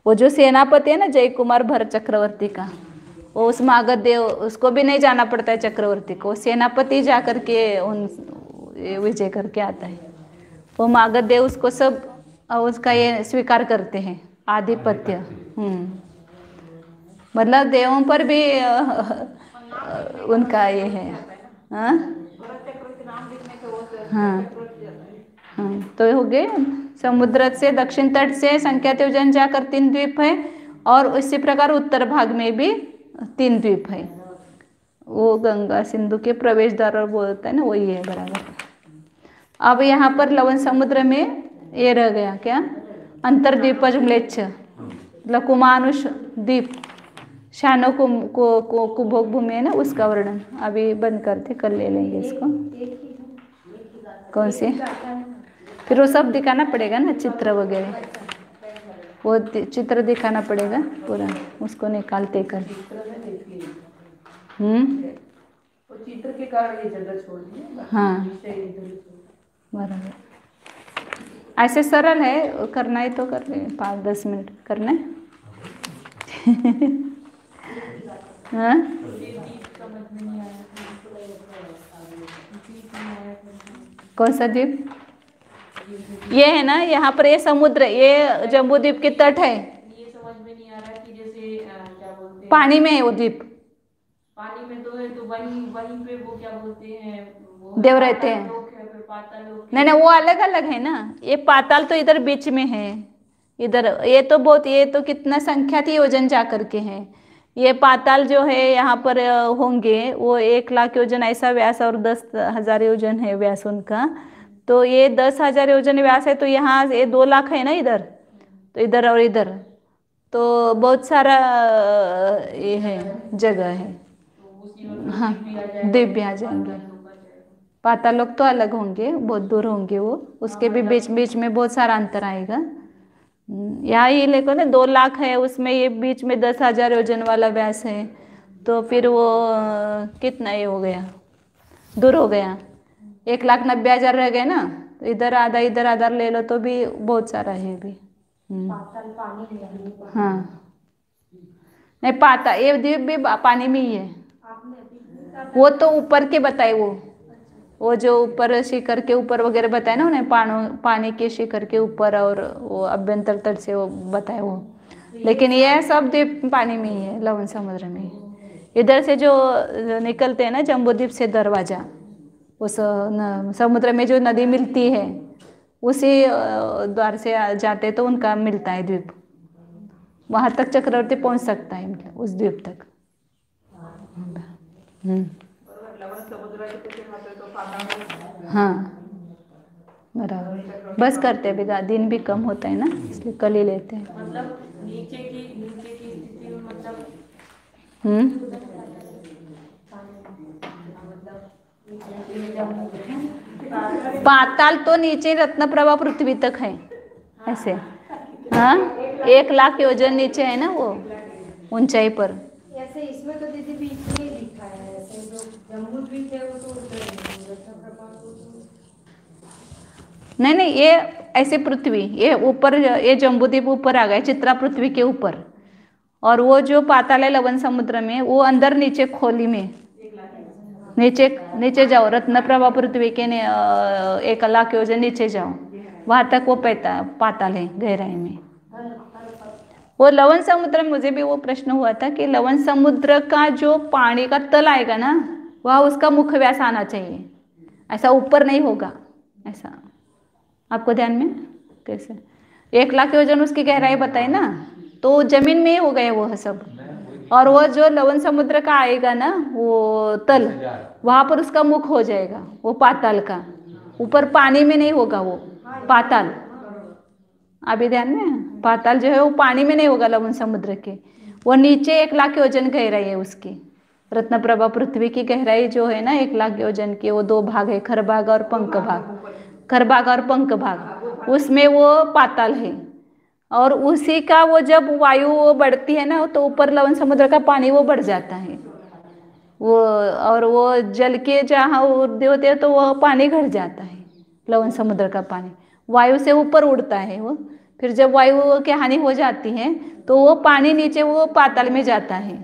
वो जो सेनापति है ना जय कुमार भरत चक्रवर्ती का, वो उस मागध देव, उसको भी नहीं जाना पड़ता है चक्रवर्ती को, सेनापति जा करके उन विजय करके आता है। वो मागध देव उसको सब उसका ये स्वीकार करते हैं आधिपत्य। मतलब देवों पर भी उनका ये है। हाँ हाँ, तो हो गए समुद्र से दक्षिण तट से संख्यात योजन जाकर 3 द्वीप है, और इसी प्रकार उत्तर भाग में भी 3 द्वीप है। वो गंगा सिंधु के प्रवेश द्वार बोलता है ना, वही है बराबर। अब यहाँ पर लवण समुद्र में ये रह गया क्या, अंतर्द्वीपज म्लेच्छ लकुमानुष द्वीप, शानो कुभोग भूमि है ना, उसका वर्णन अभी बंद करते, कल ले लेंगे इसको। कौन से, फिर वो सब दिखाना पड़ेगा ना, चित्र वगैरह, वो चित्र दिखाना पड़ेगा पूरा, उसको निकालते कर। चित्र के कारण ये जगह छोड़ दिए। हाँ बराबर। ऐसे सरल है, करना है तो कर ले, 5-10 मिनट करना है। हाँ कौन सा द्वीप, ये है ना, यहाँ पर ये समुद्र, ये जम्बू द्वीप के तट है। ये समझ में नहीं आ रहा कि जैसे क्या बोलते हैं, पानी में है वो द्वीप, पानी में तो है, तो वहीं वहीं पे वो क्या बोलते हैं, वो देव रहते हैं। पाताल लोक। नहीं नहीं, वो अलग अलग है ना, ये पाताल तो इधर बीच में है, इधर ये तो बहुत, ये तो कितना संख्यात योजन जा करके है। ये पाताल जो है यहाँ पर होंगे वो 1 लाख योजन ऐसा व्यास और 10,000 योजन है व्यास उनका। तो ये 10,000 योजन व्यास है, तो यहाँ ये 2 लाख है ना इधर, तो इधर और इधर तो बहुत सारा ये है जगह है। हाँ द्वीप भी आ जाएंगे। पाताल लोग तो अलग होंगे, बहुत दूर होंगे वो, उसके भी बीच बीच में बहुत सारा अंतर आएगा। यहाँ ये देखो ना 2 लाख है, उसमें ये बीच में 10,000 योजन वाला व्यास है, तो फिर वो कितना ये हो गया, दूर हो गया, 1,90,000 रह गए ना, तो इधर आधा ले लो तो भी बहुत सारा है भी। हाँ नहीं, पाताल ये द्वीप भी पानी में ही है, वो तो ऊपर के बताए, वो जो ऊपर शिखर के ऊपर वगैरह बताया ना उन्हें, पानी के शिखर के ऊपर और वो अभ्यंतर तट से वो बताए वो, लेकिन ये सब द्वीप पानी में ही है, लवण समुद्र में। इधर से जो निकलते हैं ना जम्बूद्वीप से दरवाजा, उस समुद्र में जो नदी मिलती है उसी द्वार से जाते तो उनका मिलता है द्वीप, वहाँ तक चक्रवर्ती पहुँच सकता है उस द्वीप तक। हाँ बराबर। बस करते हैं बिगा, दिन भी कम होता है ना, इसलिए कल ही लेते हैं। मतलब नीचे की स्थिति में मतलब पाताल तो नीचे रत्न प्रभा पृथ्वी तक है ऐसे। हाँ, 1,00,000 योजन नीचे है ना वो ऊंचाई पर। ऐसे इसमें तो दीदी बीच में ही लिखा है, ऐसे जो जम्बूद्वीप है वो तो उधर है, रत्नप्रभा नहीं नहीं, ये ऐसे पृथ्वी, ये ऊपर, ये जम्बूद्वीप ऊपर आ गए, चित्रा पृथ्वी के ऊपर। और वो जो पाताल है लवन समुद्र में, वो अंदर नीचे खोली में, नीचे नीचे जाओ, रत्न प्रभा पृथ्वी के 1,00,000 योजन नीचे जाओ, वहां तक वो पाताल है गहराई में। वो लवन समुद्र में मुझे भी वो प्रश्न हुआ था कि लवन समुद्र का जो पानी का तल आएगा ना, वह उसका मुख्य व्यास आना चाहिए, ऐसा ऊपर नहीं होगा ऐसा। आपको ध्यान में कैसे 1,00,000 योजन उसकी गहराई बताई ना, तो जमीन में ही हो गए वो सब। और वो जो लवन समुद्र का आएगा ना वो तल, वहां पर उसका मुख हो जाएगा वो पाताल का, ऊपर पानी में नहीं होगा वो पाताल। अभी ध्यान में, पाताल जो है वो पानी में नहीं होगा लवन समुद्र के, वो नीचे 1,00,000 योजन गहराई है उसकी। रत्न प्रभा पृथ्वी की गहराई जो है ना 1,00,000 योजन की, वो 2 भाग है, खर भाग और पंख भाग, खर भाग और पंख भाग, उसमें वो पाताल है। और उसी का वो जब वायु वो बढ़ती है ना, तो ऊपर लवन समुद्र का पानी वो बढ़ जाता है वो, और वो जल के जहाँ उड़ते होते हैं तो वह पानी घट जाता है, लवन समुद्र का पानी वायु से ऊपर उड़ता है वो। फिर जब वायु की हानि हो जाती है तो वो पानी नीचे वो पाताल में जाता है,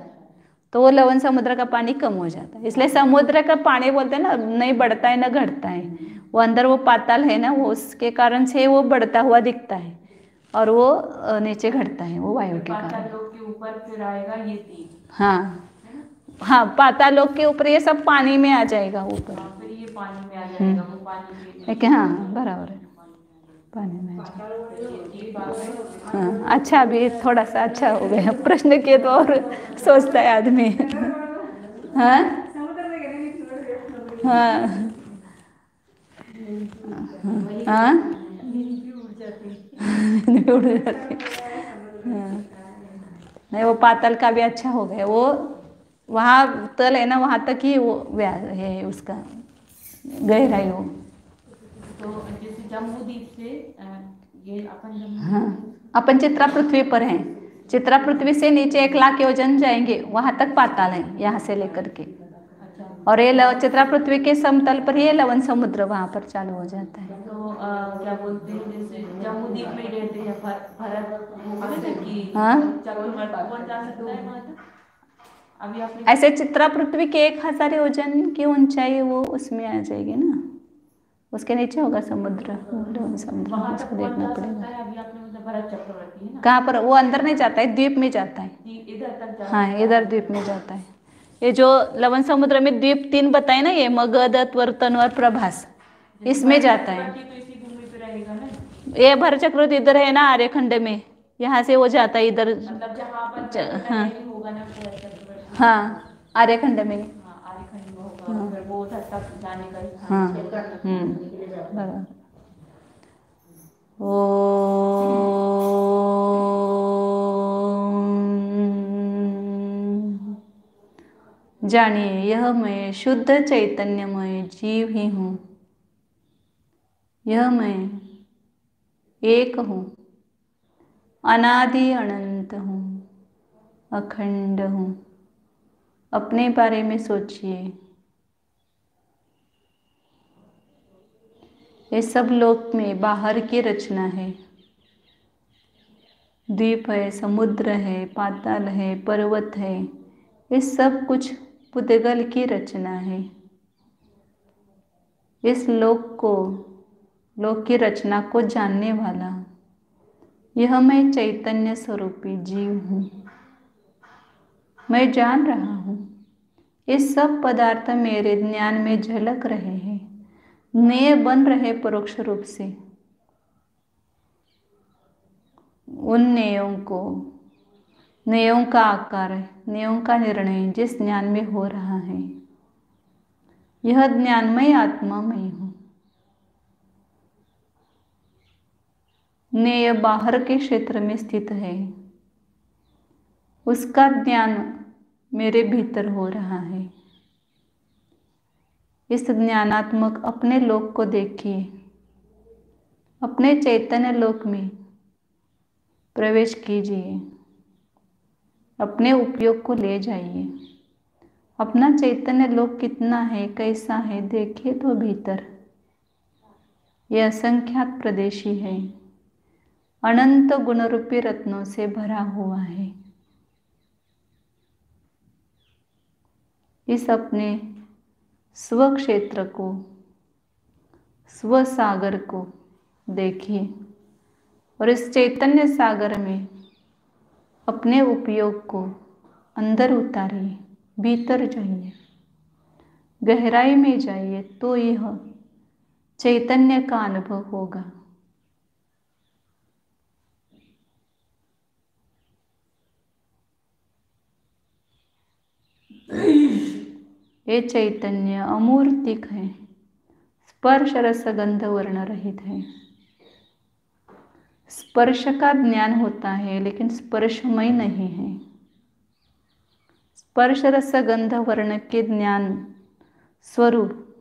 तो वो लवन समुद्र का पानी कम हो जाता है। इसलिए समुद्र का पानी बोलते हैं ना, नहीं बढ़ता है ना घटता है, वो अंदर वो पाताल है ना, वो उसके कारण से वो बढ़ता हुआ दिखता है और वो नीचे घटता है वो वायु के कारण। पाताल लोक के ऊपर फिर आएगा ये 3। हाँ हाँ, पाताल लोक के ऊपर ये सब पानी में आ जाएगा ऊपर। फिर ये पानी में आ जाएगा, वो पानी है हाँ, बराबर है, पानी में आ जाएगा। हाँ अच्छा, अभी थोड़ा सा अच्छा हो गया, प्रश्न किए तो और सोचता है आदमी। हाँ हाँ हाँ, उड़ जाती। हाँ नहीं, वो पाताल का भी अच्छा हो गया, वो वहाँ तल है ना, वहाँ तक ही वो व्यास है उसका गहराई हो। तो जैसे जम्बूद्वीप से ये अपन हाँ, अपन चित्रा पृथ्वी पर हैं, चित्रा पृथ्वी से नीचे 1,00,000 योजन जाएंगे, वहां तक पाताल है यहाँ से लेकर के। और ये चित्रा पृथ्वी के समतल पर ही लवन समुद्र वहां पर चालू हो जाता है। तो क्या बोलते हैं, जैसे जम्बूद्वीप में ही रहते हैं भरत की हाँ, चक्रवर्ती कौन जा सकता है वहां तक? अभी आपने ऐसे चित्रा पृथ्वी के 1,000 योजन की ऊंचाई वो उसमें आ जाएगी ना, उसके नीचे होगा समुद्र, समुद्र वहां उसको तक कौन देखना जा पड़ेगा। सकता है? अभी आपने मतलब भरत चक्रवर्ती है ना, कहाँ पर? वो अंदर नहीं जाता है, द्वीप में जाता है। इधर तक जा हाँ, इधर द्वीप में जाता है। ये जो लवन समुद्र में द्वीप 3 बताए ना, ये मगध, त्वरतन और प्रभास, इसमें जाता है। तो इसी भूमि पे रहेगा ना, ये भरत चक्रवर्ती इधर है ना आर्यखंड में, यहाँ से वो जाता है इधर। मतलब जहाँ हाँ होगा ना भरत चक्रवर्ती, हाँ, आर्यखंड में। हाँ आर्यखंड में होगा, फिर वो उधर तक जाने का ही हाँ बराबर। जानिए, यह मैं शुद्ध चैतन्यमय जीव ही हूँ, यह मैं एक हूँ, अनादि अनंत हूँ, अखंड हूँ। अपने बारे में सोचिए, ये सब लोक में बाहर की रचना है, द्वीप है, समुद्र है, पाताल है, पर्वत है, ये सब कुछ पुद्गल की रचना है। इस लोक की रचना को जानने वाला यह मैं चैतन्य स्वरूपी जीव हूँ। मैं जान रहा हूँ ये सब पदार्थ मेरे ज्ञान में झलक रहे हैं, नए बन रहे परोक्ष रूप से। उन न्यायों का आकार, न्यायों का निर्णय जिस ज्ञान में हो रहा है, यह ज्ञानमय आत्मा मैं हूँ। नेय बाहर के क्षेत्र में स्थित है, उसका ज्ञान मेरे भीतर हो रहा है। इस ज्ञानात्मक अपने लोक को देखिए, अपने चैतन्य लोक में प्रवेश कीजिए, अपने उपयोग को ले जाइए। अपना चैतन्य लोक कितना है, कैसा है, देखिए तो भीतर यह असंख्यात प्रदेशी है, अनंत गुणरूपी रत्नों से भरा हुआ है। इस अपने स्व क्षेत्र को, स्व सागर को देखिए और इस चैतन्य सागर में अपने उपयोग को अंदर उतारिए, भीतर जाइए, गहराई में जाइए, तो यह चैतन्य का अनुभव होगा। ये चैतन्य अमूर्तिक है, स्पर्श रस गंध वर्ण रहित है। स्पर्श का ज्ञान होता है लेकिन स्पर्शमय नहीं है। स्पर्श रस गंध वर्ण के ज्ञान स्वरूप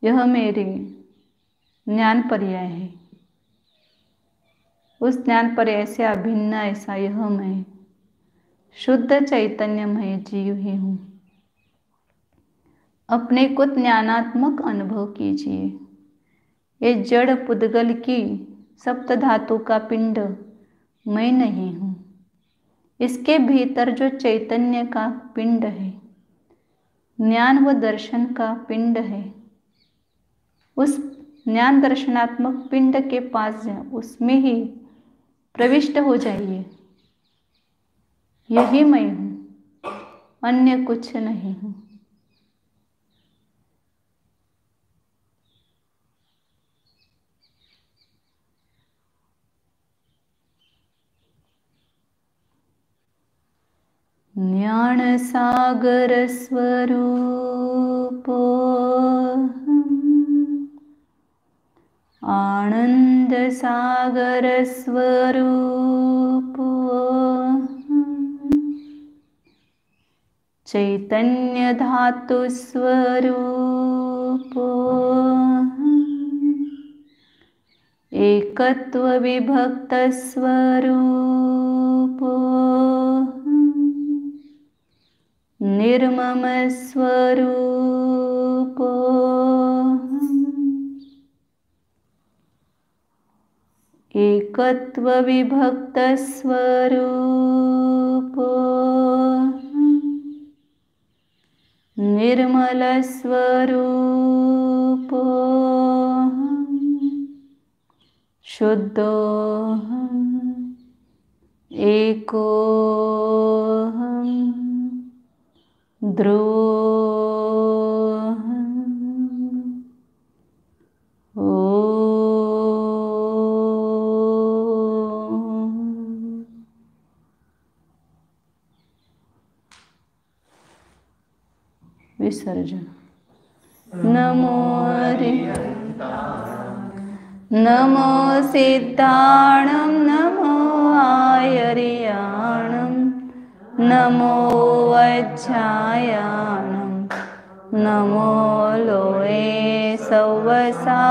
यह मेरे ज्ञान पर्याय है। उस ज्ञान पर्याय से अभिन्न ऐसा यह मैं शुद्ध चैतन्यमय जीव ही हूँ। अपने को ज्ञानात्मक अनुभव कीजिए। ये जड़ पुद्गल की सप्त धातु का पिंड मैं नहीं हूँ। इसके भीतर जो चैतन्य का पिंड है, ज्ञान व दर्शन का पिंड है, उस ज्ञान दर्शनात्मक पिंड के पास उसमें ही प्रविष्ट हो जाइए। यही मैं हूँ, अन्य कुछ नहीं हूँ। ज्ञान सागर स्वरूप आनंद सागर स्वरूप चैतन्य धातु स्वरूप एकत्व विभक्त स्वरूप निर्मम स्वरूप एकत्व विभक्त स्वरूप निर्मल स्वरूप शुद्धोऽहम् एकोऽहम् ध्रुवोऽहम् ओम्। विसर्जन। नमो नमो सिद्धाणं नमो आयर्याणं नमो वज्रायाणं नमो लोये सवसा